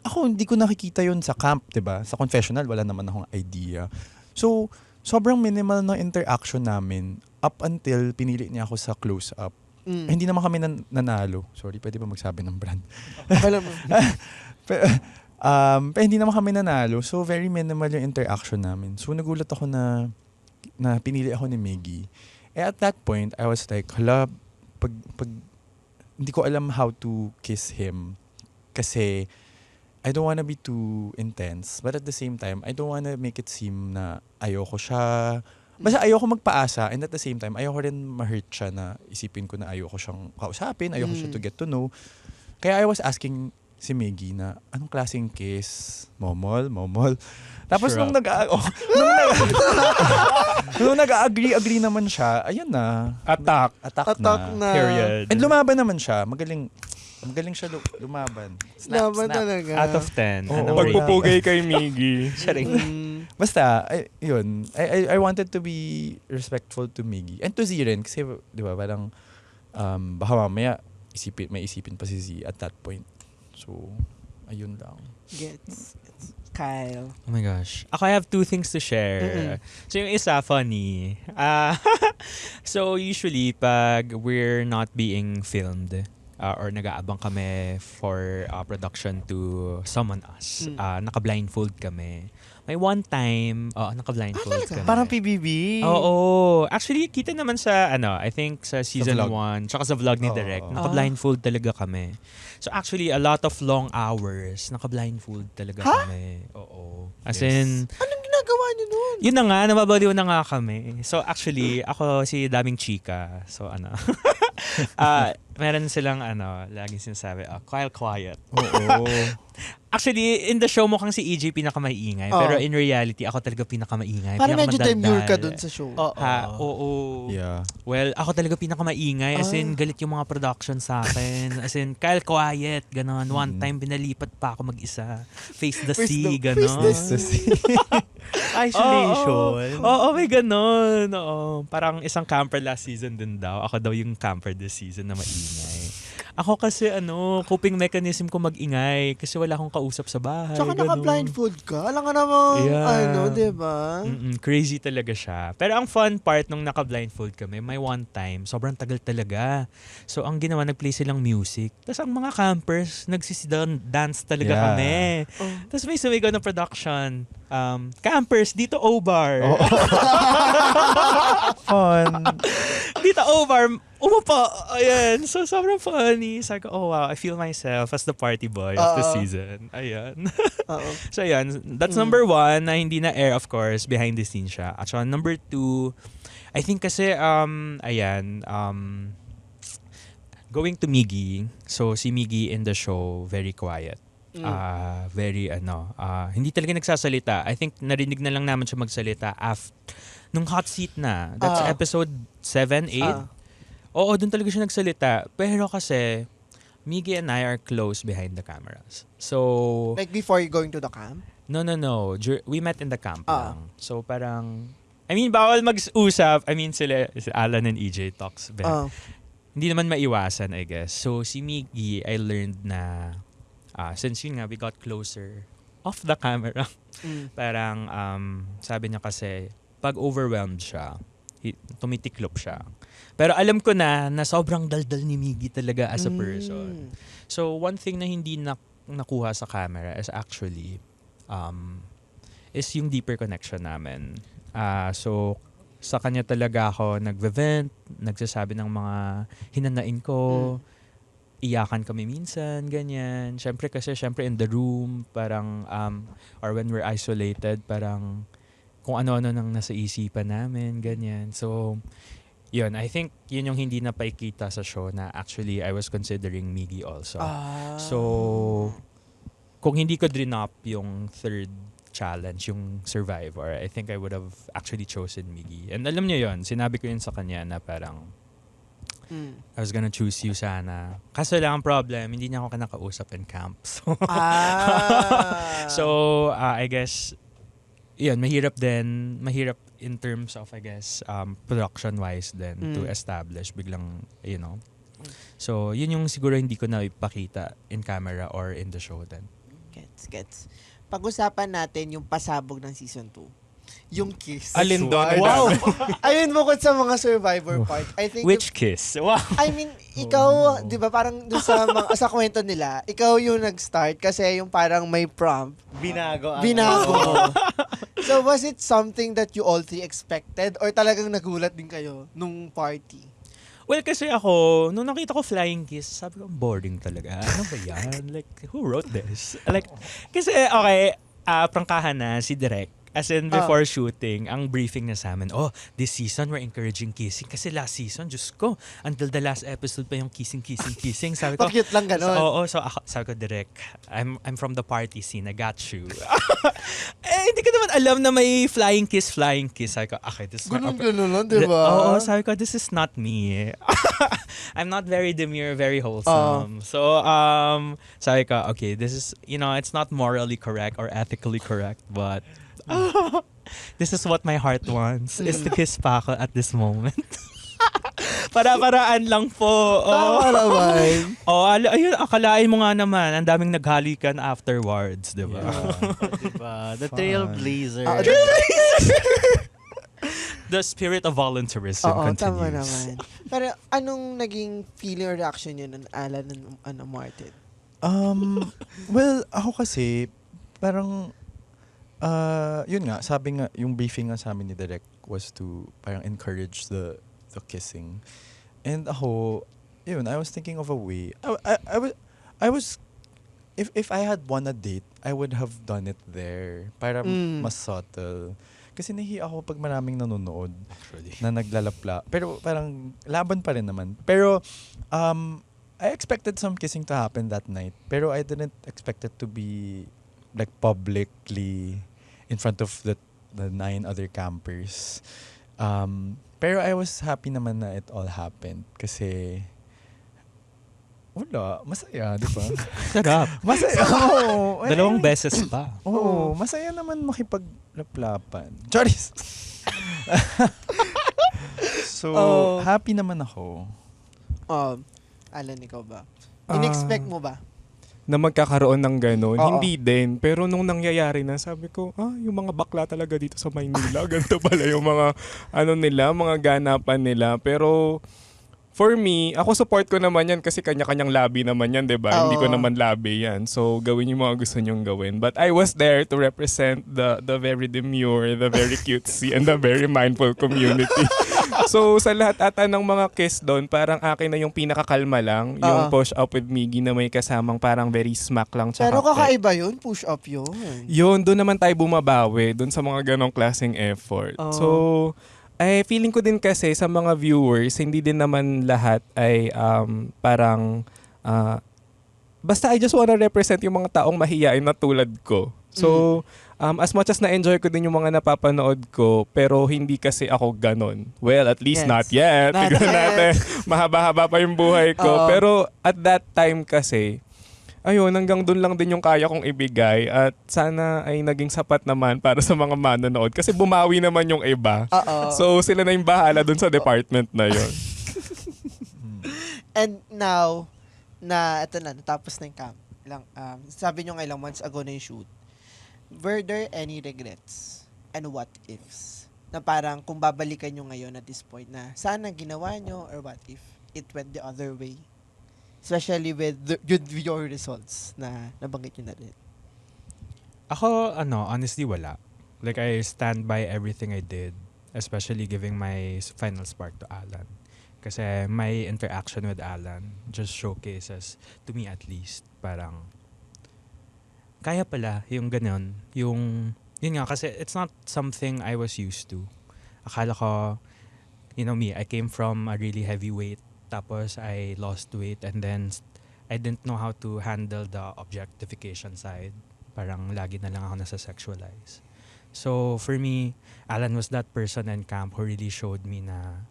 Ako hindi ko nakikita yun sa camp, 'di ba? Sa confessional wala naman akong idea. So, sobrang minimal ng interaction namin up until pinili niya ako sa close-up. Hindi naman kami nanalo. Sorry, pwede ba magsabi ng brand? Alam mo. Pero hindi naman kami nanalo. So, very minimal yung interaction namin. So, nagulat ako na pinili ako ni Miggy. At that point, I was like, hala, pag hindi ko alam how to kiss him. Kasi, I don't wanna be too intense. But at the same time, I don't wanna make it seem na ayoko siya. Basta ayoko magpaasa. And at the same time, ayoko rin ma-hurt siya na isipin ko na ayoko siyang kausapin. Ayoko siya to get to know. Kaya I was asking si Miggy na, anong klaseng kiss? Momol? Tapos nung nag-agree naman siya, ayun na. Attack na. Period. And lumaban naman siya. Magaling siya lumaban. Snap. talaga. Out of 10. Oo. Anong Pagpupugay kay Miggy. Basta, yun. I wanted to be respectful to Miggy. And to Z rin. Kasi, di ba, parang, baka mamaya, may isipin pa si Z at that point. So, ayun lang. Gets. Kyle. Oh my gosh. Ako, I have two things to share. So, yung isa, funny. So, usually, pag we're not being filmed, or nag-aabang kami for production to summon us, naka-blindfold kami. May one time, naka-blindfold kami. Parang PBB. Oo. Actually, kita naman sa, I think sa season vlog. 1, tsaka sa vlog ni Oo. Direk, naka-blindfold talaga kami. So actually, a lot of long hours, naka-blindfold talaga kami. Oo. As in, Anong ginagawa niyo nun? yun na nga, nababaliw na nga kami. So actually, ako si daming chika. So meron silang laging sinasabi, quiet. Oo. Actually, in the show mukhang si EJ pinakamaingay. Pero in reality, ako talaga pinakamaingay. Parang medyo pinakamadaldal. demure ka dun sa show. Oo. Yeah. Well, ako talaga pinakamaingay. As in, galit yung mga production sa akin. As in, Kyle, quiet. Ganon. One time, binalipat pa ako mag-isa. Face the sea. Ganon. Isolation. Oo, may ganon. Oo. Parang isang camper last season din daw. Ako daw yung camper this season na maingay. Ako kasi coping mechanism ko mag-ingay kasi wala akong kausap sa bahay. Tsaka ganon. naka-blindfold ka. Alam nga namang, Yeah. diba? Crazy talaga siya. Pero ang fun part nung naka-blindfold kami, may one time, sobrang tagal talaga. So, ang ginawa, nag-play silang music. Tapos ang mga campers, dance talaga Yeah. kami. Tapos may sumigaw na production. Campers, dito O-Bar. Fun. Dito O-Bar, umupo. Ayan. So, sobrang funny. Sabi ko, oh wow, I feel myself as the party boy of the season. Ayan. Oo. So, ayan. That's number 1 na hindi na air, of course. Behind the scenes siya. At saka number 2, I think kasi, going to Miggy. So, si Miggy in the show, very quiet. Very, hindi talaga nagsasalita. I think narinig na lang naman siya magsalita nung hot seat na. That's episode 7, 8. Oo, doon talaga siya nagsalita. Pero kasi, Miggy and I are close behind the cameras. So, Like before you going to the camp? no. We met in the camp lang. So, parang, bawal mag-usap. Si Allan and EJ talks. Hindi naman maiwasan, I guess. So, si Miggy, I learned na, since yun nga, we got closer off the camera. Parang, sabi niya kasi, pag overwhelmed siya, tumitiklop siya. Pero alam ko na sobrang daldal ni Miggy talaga as a person. So, one thing na hindi nakuha sa camera is actually, is yung deeper connection namin. So, sa kanya talaga ako nagve-vent, nagsasabi ng mga hinanain ko, iyakan kami minsan, ganyan. Siyempre in the room, parang, or when we're isolated, parang kung ano-ano nang nasa isipan namin, ganyan. So, yun, I think yun yung hindi na paikita sa show na actually I was considering Miggy also. So, kung hindi ko drinop yung third challenge, yung Survivor, I think I would have actually chosen Miggy. And alam niyo yun, sinabi ko yun sa kanya na parang I was gonna choose you sana. Kaso lang ang problem, hindi niya ako kinakausap in camp. So, I guess, yun, mahirap in terms of, I guess, production-wise din to establish biglang, So, yun yung siguro hindi ko na ipakita in camera or in the show then. Gets. Pag-usapan natin yung pasabog ng season 2. Yung kiss. Alin doon? Wow! Ayun, bukod sa mga Survivor part. I think Which kiss? Wow! ikaw, di ba, parang doon sa kwento nila, ikaw yung nag-start kasi yung parang may prompt. Binago. So, was it something that you all three expected or talagang nagulat din kayo nung party? Well, kasi ako, nung nakita ko flying kiss, sabi ko, boring talaga. Ano ba yan? Like, who wrote this? Like, kasi, okay, prangkahan na si Direk. As in, before shooting, ang briefing na sa amin, this season, we're encouraging kissing. Kasi last season, Diyos ko, until the last episode pa yung kissing. Sabi ko, Cute lang ganon. So ako, sabi ko, Direk, I'm from the party scene, I got you. Hindi ko naman alam na may flying kiss. Sabi ko, okay, this is Ganun lang, di ba? Oo, sabi ko, this is not me. I'm not very demure, very wholesome. So, sabi ko, okay, this is, it's not morally correct or ethically correct, but this is what my heart wants, is to kiss pa ako at this moment. Para-paraan lang po. Tama naman. Ayun, akalain mo nga naman, ang daming naghalikan afterwards, di ba? Diba? The trailblazer. The spirit of volunteerism Oo, continues. tama naman. Pero anong naging feeling or reaction yun ng Allan and Martin? Well, ako kasi, parang, yun nga, sabi nga, yung briefing nga sa amin ni Direk was to parang encourage the kissing. And ako, yun, I was thinking of a way. I was, if I had won a date, I would have done it there. Para mas subtle. Kasi nahihiya ako pag maraming nanonood Actually. na naglalapla. Pero parang laban pa rin naman. Pero I expected some kissing to happen that night. Pero I didn't expect it to be like publicly in front of the 9 other campers. Pero I was happy naman na it all happened. Kasi wala, masaya, di ba? Sarap. Masaya. Oh, Dalawang beses pa. Oo, masaya naman makipaglaplapan. Charis! So, happy naman ako. Allan, ikaw ba? In-expect mo ba? Na magkakaroon ng ganun. Oo. Hindi din. Pero nung nangyayari na, sabi ko, yung mga bakla talaga dito sa Maynila. Ganito pala yung mga, mga ganapan nila. Pero, for me, ako support ko naman yan kasi kanya-kanyang labi naman yan, 'di ba? Oo. Hindi ko naman labi yan. So, gawin yung mga gusto nyong gawin. But I was there to represent the very demure, the very cutesy, and the very mindful community. So, sa lahat ata ng mga kiss doon, parang akin na yung pinakakalma lang. Yung push up with Miggy na may kasamang parang very smack lang. Tsaka Pero pet. kakaiba yun, push up yun. Yun, doon naman tayo bumabawi. Doon sa mga ganong klaseng effort. Oo. So, feeling ko din kasi sa mga viewers, hindi din naman lahat ay parang basta I just wanna represent yung mga taong mahiyain na tulad ko. So, as much as na-enjoy ko din yung mga napapanood ko, pero hindi kasi ako ganon. Well, at least Yes. not yet. Not Tignan yet. natin. Mahaba-haba pa yung buhay ko. Oo. Pero at that time kasi, ayun, hanggang doon lang din yung kaya kong ibigay at sana ay naging sapat naman para sa mga manonood kasi bumawi naman yung iba. So sila na yung bahala doon sa department na yun. And now, na ito na, natapos na yung camp. Sabi nyo nga ilang months ago na yung shoot. Were there any regrets? And what ifs? Na parang kung babalikan nyo ngayon at this point na sana ginawa nyo or what if it went the other way? Especially with your results na nabanggit nyo na rin. Ako, honestly, wala. Like, I stand by everything I did, especially giving my final spark to Allan. Kasi my interaction with Allan just showcases, to me at least, parang, kaya pala yung ganun. Yun nga, kasi it's not something I was used to. Akala ko, me, I came from a really heavy weight. Tapos I lost weight and then I didn't know how to handle the objectification side. Parang lagi na lang ako nasa sexualize. So for me, Allan was that person in camp who really showed me na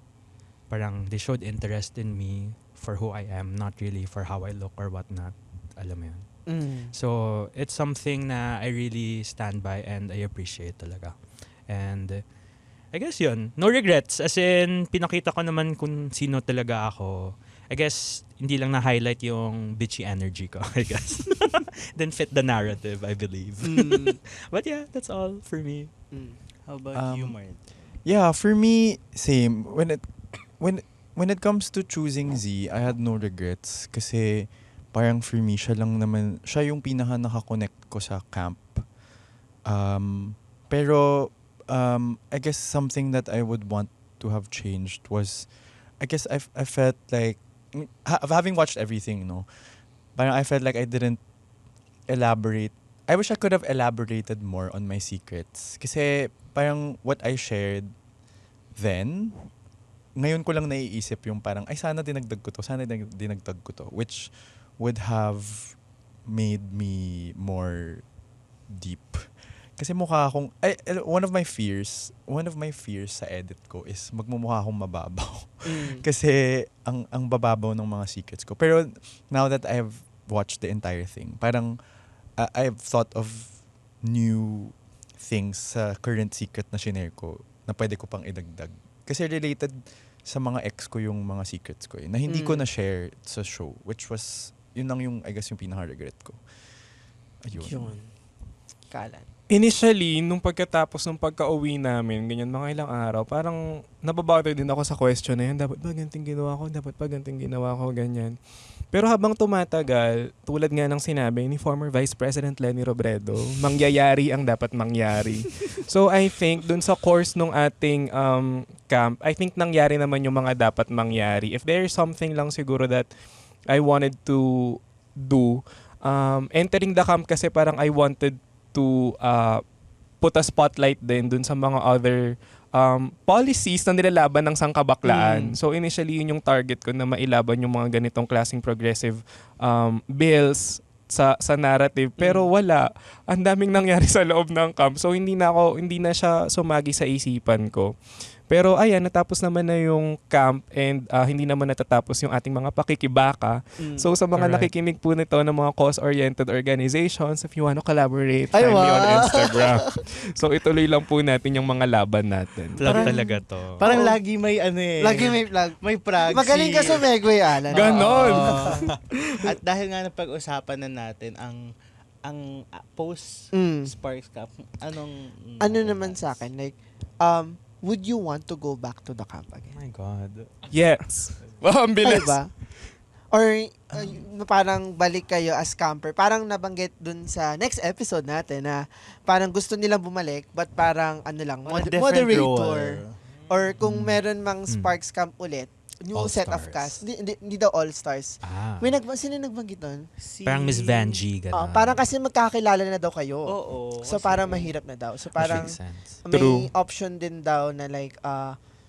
parang they showed interest in me for who I am, not really for how I look or whatnot. Alam mo yun. So it's something na I really stand by and I appreciate talaga. And I guess yun, no regrets. As in, pinakita ko naman kung sino talaga ako. I guess, hindi lang na-highlight yung bitchy energy ko, I guess. Then fit the narrative, I believe. But yeah, that's all for me. How about you, Mart? Yeah, for me, same. When it comes to choosing Z, I had no regrets kasi parang for me, siya yung pinaka nakakonect ko sa camp. Pero I guess something that I would want to have changed was, I guess I felt like, having watched everything, parang I felt like I didn't elaborate. I wish I could have elaborated more on my secrets. Kasi parang what I shared then, ngayon ko lang naiisip yung parang, ay sana dinagdag ko to, which would have made me more deep. Kasi mukha akong, one of my fears sa edit ko is magmumukha akong mababaw. Kasi ang bababaw ng mga secrets ko. Pero now that I have watched the entire thing, parang I've thought of new things sa current secret na shinare ko na pwede ko pang idagdag. Kasi related sa mga ex ko yung mga secrets ko na hindi ko na-share sa show, which was, yun lang yung, I guess, yung pinaka-regret ko. Ayun. Yun. Kalan. Initially, nung pagka-uwi namin, ganyan, mga ilang araw, parang nababother din ako sa question na yun, dapat ba ganting ginawa ko? Dapat ba ganting ginawa ko? Ganyan. Pero habang tumatagal, tulad nga ng sinabi ni former Vice President Lenny Robredo, mangyayari ang dapat mangyari. So I think dun sa course nung ating camp, I think nangyari naman yung mga dapat mangyari. If there's something lang siguro that I wanted to do, entering the camp kasi parang I wanted to put a spotlight din dun sa mga other policies na nilalaban ng sangkabaklaan. So initially, yun yung target ko na mailaban yung mga ganitong klaseng progressive bills sa narrative. Pero wala. Ang daming nangyari sa loob ng camp. So hindi na siya sumagi sa isipan ko. Pero ayan, natapos naman na yung camp and hindi naman natatapos yung ating mga pakikibaka. So sa mga nakikinig po nito ng mga cause-oriented organizations, if you want to collaborate, find me on Instagram. So ituloy lang po natin yung mga laban natin. Plug talaga to. Parang lagi may Lagi may plug. may praxis. Magaling ka sa Megway, Allan. Ganon! At dahil nga napag-usapan na natin ang post Sparks Cup, Ano naman sa akin, like, would you want to go back to the camp again? Oh my God. Yes. Wow, ang bilis. Diba? Or parang balik kayo as camper. Parang nabanggit dun sa next episode natin na parang gusto nilang bumalik but parang On a different moderator. role. Or kung meron mang Sparks Camp ulit, new set of All-stars. cast. Hindi daw all-stars. Ah. Sino nagbanggit doon? Parang Miss Vanjie, gano'n. Parang kasi magkakilala na daw kayo. Oo. So parang mahirap na daw. So parang Makes sense. may True. option din daw na like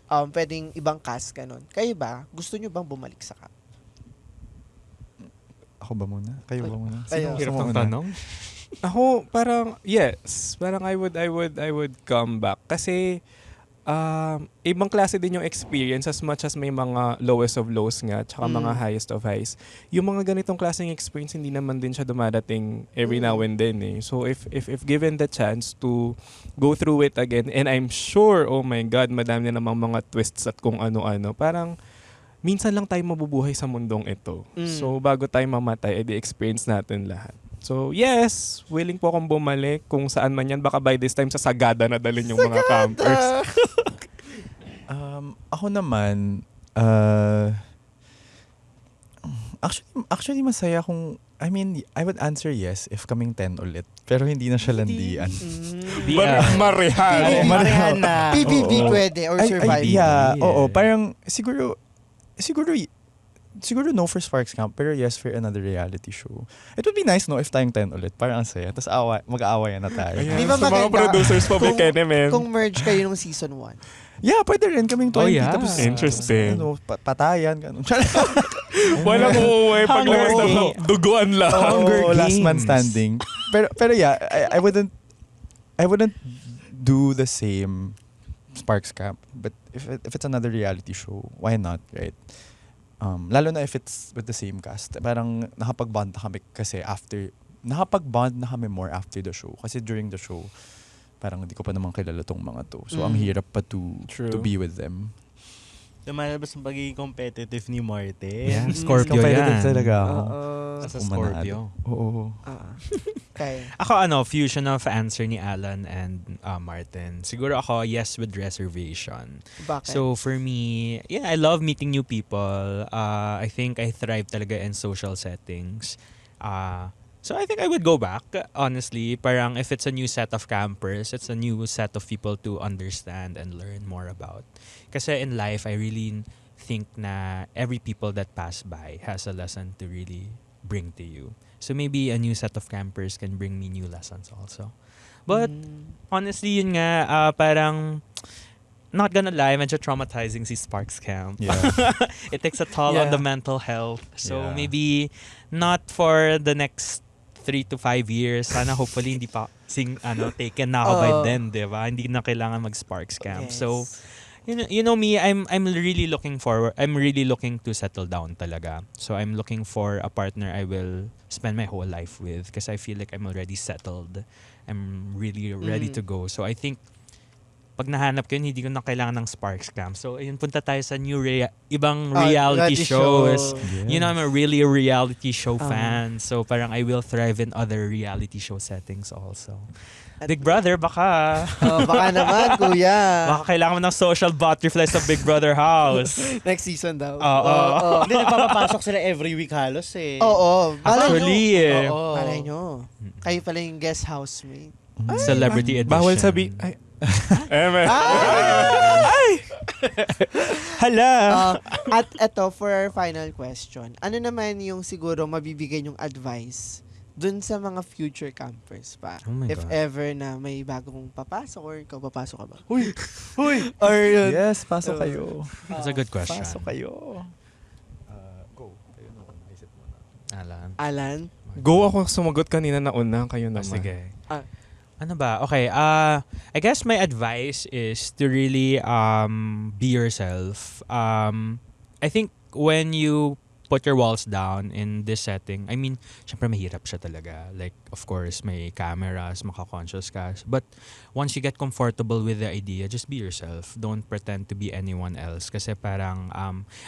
pwedeng ibang cast ganun. Kayo ba? Gusto nyo bang bumalik sa camp? Ako ba muna? Kayo ba muna? Kayo. Hirap Sino ng una? tanong. Ako, parang, yes. Parang I would come back. Kasi, ibang klase din yung experience as much as may mga lowest of lows nga, tsaka mga highest of highs. Yung mga ganitong klaseng experience, hindi naman din siya dumadating every now and then eh. So, if given the chance to go through it again, and I'm sure, oh my God, madami na namang mga twists at kung ano-ano, parang, minsan lang tayo mabubuhay sa mundong ito. So, bago tayo mamatay, edi experience natin lahat. So, yes, willing po akong bumalik kung saan man yan. Baka by this time, sa Sagada na dalhin yung mga campers. Ako naman, actually masaya kung, I mean, I would answer yes if kaming 10 ulit. Pero hindi na siya landian. Marihan. Marihan na. PBB pwede or survive. Yeah, Yeah. oo. Parang, siguro no for Sparks Camp, pero yes for another reality show. It would be nice, no, if tayong 10 ulit. Parang ang saya. Tapos mag-aawayan na tayo. Ayan, Di ba sa mga maganda? producers po, Bekene, men. Kung merge kayo nung season 1. Yeah, pwede rin kaming 20. yeah. Tapos, Interesting. Patayan, ganun. Walang uuwi pag Hunger lakas ng Games. duguan lang. Oh, last man Games. standing. Pero yeah, I wouldn't do the same Sparks Camp. But if it's another reality show, why not, right? Lalo na if it's with the same cast. Parang nakapag-bond na kami kasi nakapag-bond na kami more after the show. Kasi during the show, parang hindi ko pa naman kilala tong mga to. So, ang hirap pa to be with them. Lumalabas ang pagiging competitive ni Marte. Yeah, Scorpio Competitive yan. talaga ako. As a Umanado. Scorpio. Oo. Okay. Ako fusion of answer ni Allan and Martin. Siguro ako, yes with reservation. Bakit? So for me, yeah, I love meeting new people. I think I thrive talaga in social settings. So I think I would go back, honestly. Parang if it's a new set of campers, it's a new set of people to understand and learn more about. Kasi in life, I really think na every people that pass by has a lesson to really bring to you. So maybe a new set of campers can bring me new lessons also. But honestly, yun nga, parang not gonna lie, medyo traumatizing si Sparks Camp. Yeah. It takes a toll on the mental health. So Yeah. maybe not for the next 3 to 5 years. Sana hopefully hindi pa taken na ako by then, 'di ba? Hindi na kailangan mag-Sparks Camp. Yes. So you know me, I'm really looking forward. I'm really looking to settle down talaga. So I'm looking for a partner I will spend my whole life with because I feel like I'm already settled. I'm really ready to go. So I think pag nahanap ko yun, hindi ko na kailangan ng Sparks Camp. So, ayun, punta tayo sa ibang reality shows. You know, I'm a reality show fan. So, parang I will thrive in other reality show settings also. Big Brother, baka. Baka naman, kuya. Baka kailangan mo ng social butterflies sa Big Brother house. Next season daw. Oo. Hindi, nagpapapasok sila every week halos eh. Oo. Actually, Oo. Malay nyo. Kayo pala yung guest housemate. Celebrity edition. Bawal sabi... Ay. Hala! At eto, for our final question. Ano naman yung siguro mabibigay yung advice dun sa mga future campers pa? Oh my If God. ever na may bagong papasok or ikaw papasok ka ba? Huy! Or yun. Yes, pasok kayo. That's a good question. Pasok kayo. Go. Kayo na, naisip mo na. Alan? Go ako sumagot kanina na una, kayo naman. Sige. Ah. Ano ba? Okay, I guess my advice is to really be yourself. I think when you put your walls down in this setting, I mean, syempre mahirap siya talaga. Like, of course, may cameras, maka-conscious ka. But once you get comfortable with the idea, just be yourself. Don't pretend to be anyone else. Kasi parang,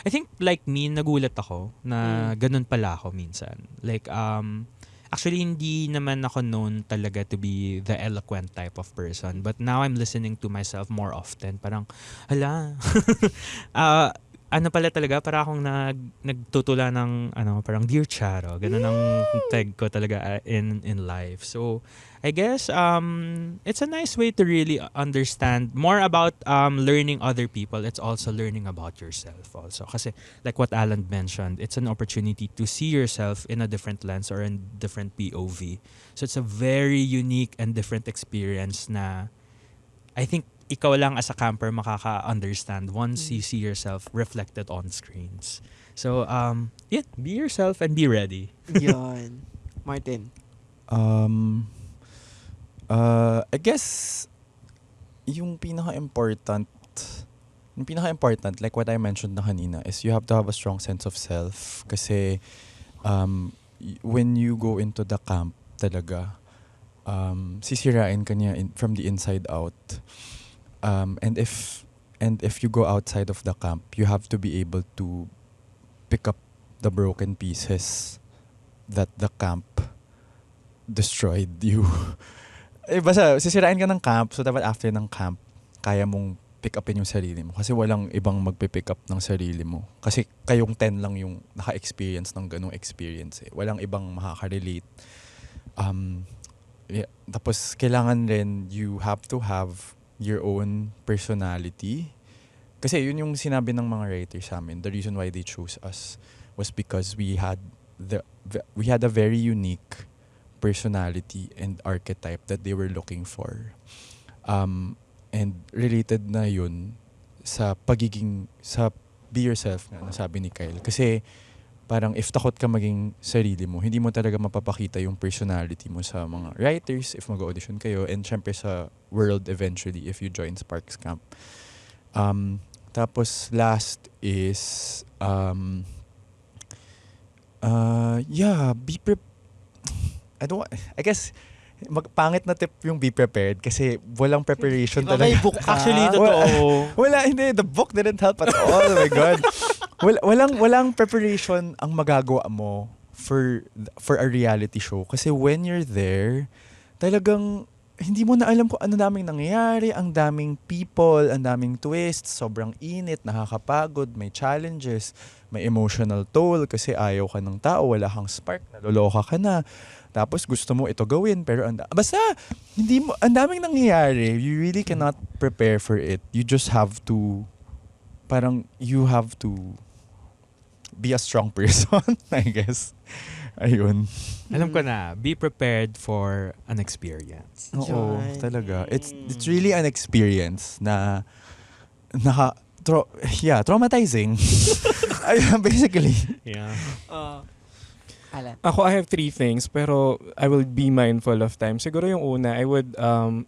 I think like me, nagulat ako na ganun pala ako minsan. Like, actually, hindi naman ako known talaga to be the eloquent type of person. But now I'm listening to myself more often. Parang, hala, ano pala talaga, para akong nagtutula ng, parang Dear Charo. Ganun ang tag ko talaga in life. So, I guess, it's a nice way to really understand more about learning other people. It's also learning about yourself also. Kasi, like what Allan mentioned, it's an opportunity to see yourself in a different lens or in different POV. So, it's a very unique and different experience na I think ikaw lang as a camper makaka-understand once you see yourself reflected on screens. So, yeah, be yourself and be ready. Yun. Martin? I guess, yung pinaka-important, like what I mentioned na kanina, is you have to have a strong sense of self. Kasi, when you go into the camp talaga, sisirain ka niya from the inside out. And if you go outside of the camp, you have to be able to pick up the broken pieces that the camp destroyed you. Basta, sisirain ka ng camp, so dapat after ng camp, kaya mong pick upin yung sarili mo. Kasi walang ibang magpipick up ng sarili mo. Kasi kayong 10 lang yung naka-experience ng ganong experience eh. Walang ibang makaka-relate. Tapos, kailangan rin, you have to have your own personality. Kasi yun yung sinabi ng mga writers sa amin. The reason why they chose us was because we had a very unique personality and archetype that they were looking for. And related na yun sa be yourself na nasabi ni Kyle. Kasi parang if takot ka maging sarili mo, hindi mo talaga mapapakita yung personality mo sa mga writers if mag-audition kayo, and syempre sa world eventually if you join Sparks Camp. Tapos last is I guess pangit na tip yung be prepared kasi walang preparation talaga. May book ka. Actually, totoo. Wala, hindi. The book didn't help at all. Oh my God. Walang preparation ang magagawa mo for a reality show. Kasi when you're there, talagang hindi mo na alam kung ano daming nangyayari, ang daming people, ang daming twists, sobrang init, nakakapagod, may challenges, may emotional toll kasi ayaw ka ng tao, wala kang spark, naloloka ka na. Tapos gusto mo ito gawin pero basta ang daming nangyayari. You really cannot prepare for it. You just have to you have to be a strong person, I guess. Ayun. Alam ko na, be prepared for an experience. Oo, talaga. It's really an experience na traumatizing. Basically. Yeah. Alan. Ako, I have 3 things, pero I will be mindful of time. Siguro yung una, I would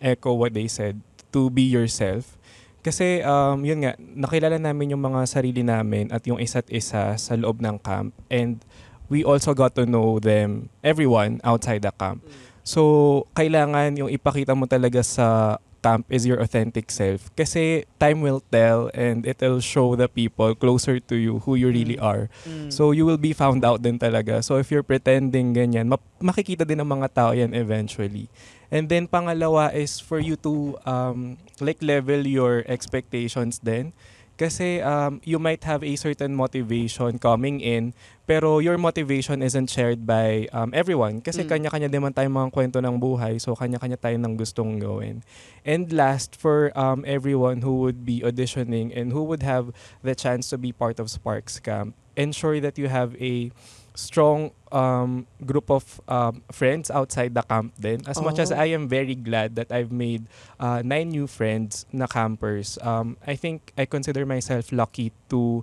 echo what they said, to be yourself. Kasi, yun nga, nakilala namin yung mga sarili namin at yung isa't isa sa loob ng camp. And we also got to know everyone outside the camp. So, kailangan yung ipakita mo talaga sa camp is your authentic self. Kasi time will tell and it'll show the people closer to you who you really are. So you will be found out din talaga. So if you're pretending ganyan, makikita din ng mga tao yan eventually. And then pangalawa is for you to like level your expectations din. Kasi you might have a certain motivation coming in, pero your motivation isn't shared by everyone. Kasi kanya-kanya din man tayong mga kwento ng buhay, so kanya-kanya tayo ng gustong gawin. And last, for everyone who would be auditioning and who would have the chance to be part of Sparks Camp, ensure that you have a strong group of friends outside the camp din. As much as I am very glad that I've made 9 new friends na campers, I think I consider myself lucky to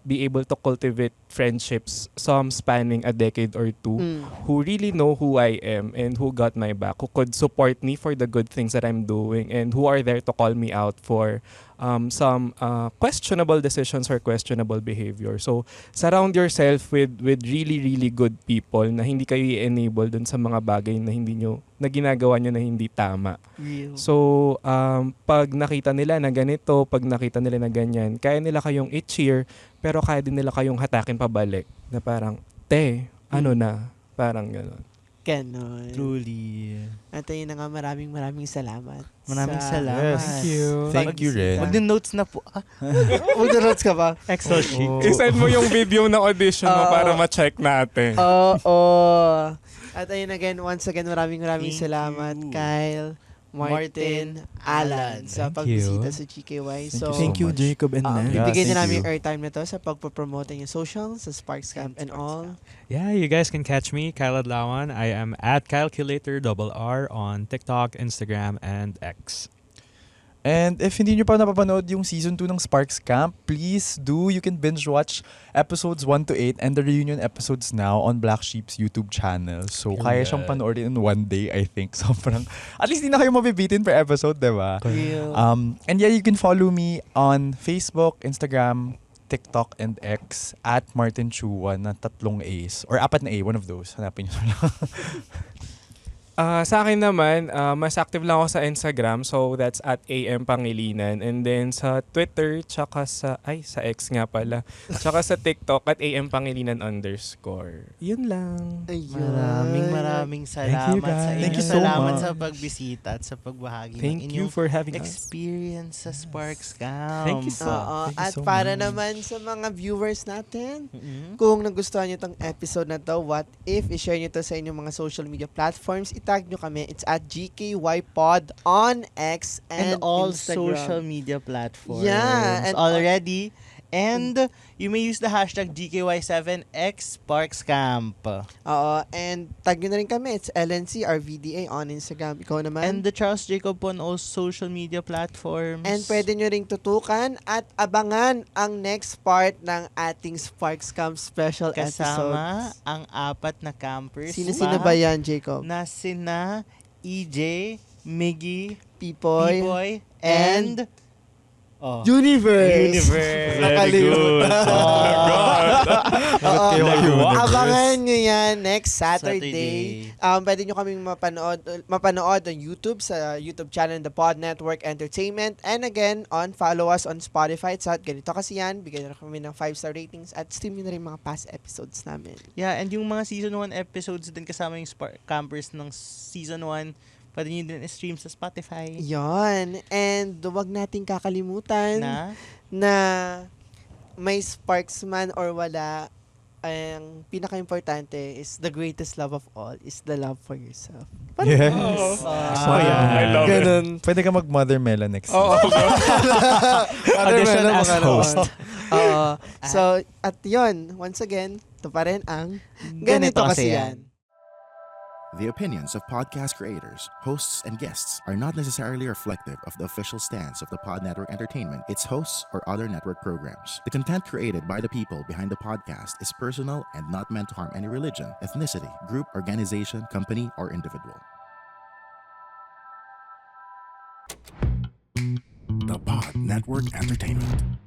be able to cultivate friendships, some spanning a decade or two, who really know who I am and who got my back, who could support me for the good things that I'm doing, and who are there to call me out for some questionable decisions or questionable behavior. So, surround yourself with really, really good people na hindi kayo i-enable dun sa mga bagay na na ginagawa nyo na hindi tama. Real. So, pag nakita nila na ganito, pag nakita nila na ganyan, kaya nila kayong i-cheer, pero kaya din nila kayong hatakin pabalik na parang, ano na? Parang gano'n. Ganon. Truly. At ayun na nga, maraming salamat. Maraming salamat. Thank you. Thank you, Ren. Mag-notes na po. Mag-notes ka ba? Excel sheet. I-send mo yung video ng audition mo para ma-check natin. Oo. At ayun again, once again, maraming Thank salamat, you. Kyle, Martin, Allan, sa Thank pagbisita you. sa GKY. Thank you, Jacob and Nat. Bibigyan Yeah, na namin thank yung airtime na to sa pagpapromote yung social, sa Sparks Camp and all. Yeah, you guys can catch me, Kyle Adlawan. I am at KyleCulator on TikTok, Instagram, and X. And if hindi nyo pa napapanood yung season 2 ng Sparks Camp, please do. You can binge watch episodes 1 to 8 and the reunion episodes now on Black Sheep's YouTube channel. So, kaya siyang panoorin in one day, I think. Sobrang, at least di na kayo mabibitin per episode, diba? Real. And yeah, you can follow me on Facebook, Instagram, TikTok, and X at Martin Chua na 3 A's. Or 4 na A, one of those. Hanapin nyo lang. Sa akin naman, mas active lang ako sa Instagram, so that's at AM Pangilinan. And then sa Twitter, tsaka sa X nga pala. Tsaka sa TikTok at AM Pangilinan _ Yun lang. Ayun. Maraming salamat guys. sa inyo. Thank you so Salamat much. sa pagbisita at sa pagbahagi ng Thank you inyong for having us. experience sa Sparks Camp. Thank you so Oo. Thank you At so para much. naman sa mga viewers natin, Mm-mm. kung nagustuhan nyo tong episode na to, what if i-share nyo to sa inyong mga social media platforms, itag nyo kami. It's at GKYPod on X And and all Instagram. social media platforms. Yeah, and already. And you may use the hashtag GKY7XSparksCamp. Oo, and tag nyo na rin kami. It's LNCRVDA on Instagram. Ikaw naman. And the Charles Jacob on all social media platforms. And pwede nyo ring tutukan at abangan ang next part ng ating Sparks Camp special kasama episodes. ang 4 na campers. Sino ba yan, Jacob? Na sina EJ, Miggy, Pipoy, Pipoy, and Universe. Universe. Nakalimutan. Oo. Universe. Abangan nyo yan next Saturday. Saturday. Pwede nyo kaming mapanood on YouTube sa YouTube channel The Pod Network Entertainment. And again, follow us on Spotify. It's at ganito kasi yan. Bigyan na kami ng 5-star ratings at stream nyo na rin mga past episodes namin. Yeah, and yung mga season 1 episodes din kasama yung campers ng season 1, pwede nyo din stream sa Spotify. Yon. And huwag nating kakalimutan na may sparks man or wala, ang pinaka-importante is the greatest love of all is the love for yourself. Yes. I love it. Ganun. Pwede ka mag-Mother Mela next Oo. Audition as host. So, at yon, once again, ito pa rin ang ganito kasi yan. The opinions of podcast creators, hosts, and guests are not necessarily reflective of the official stance of the Pod Network Entertainment, its hosts, or other network programs. The content created by the people behind the podcast is personal and not meant to harm any religion, ethnicity, group, organization, company, or individual. The Pod Network Entertainment.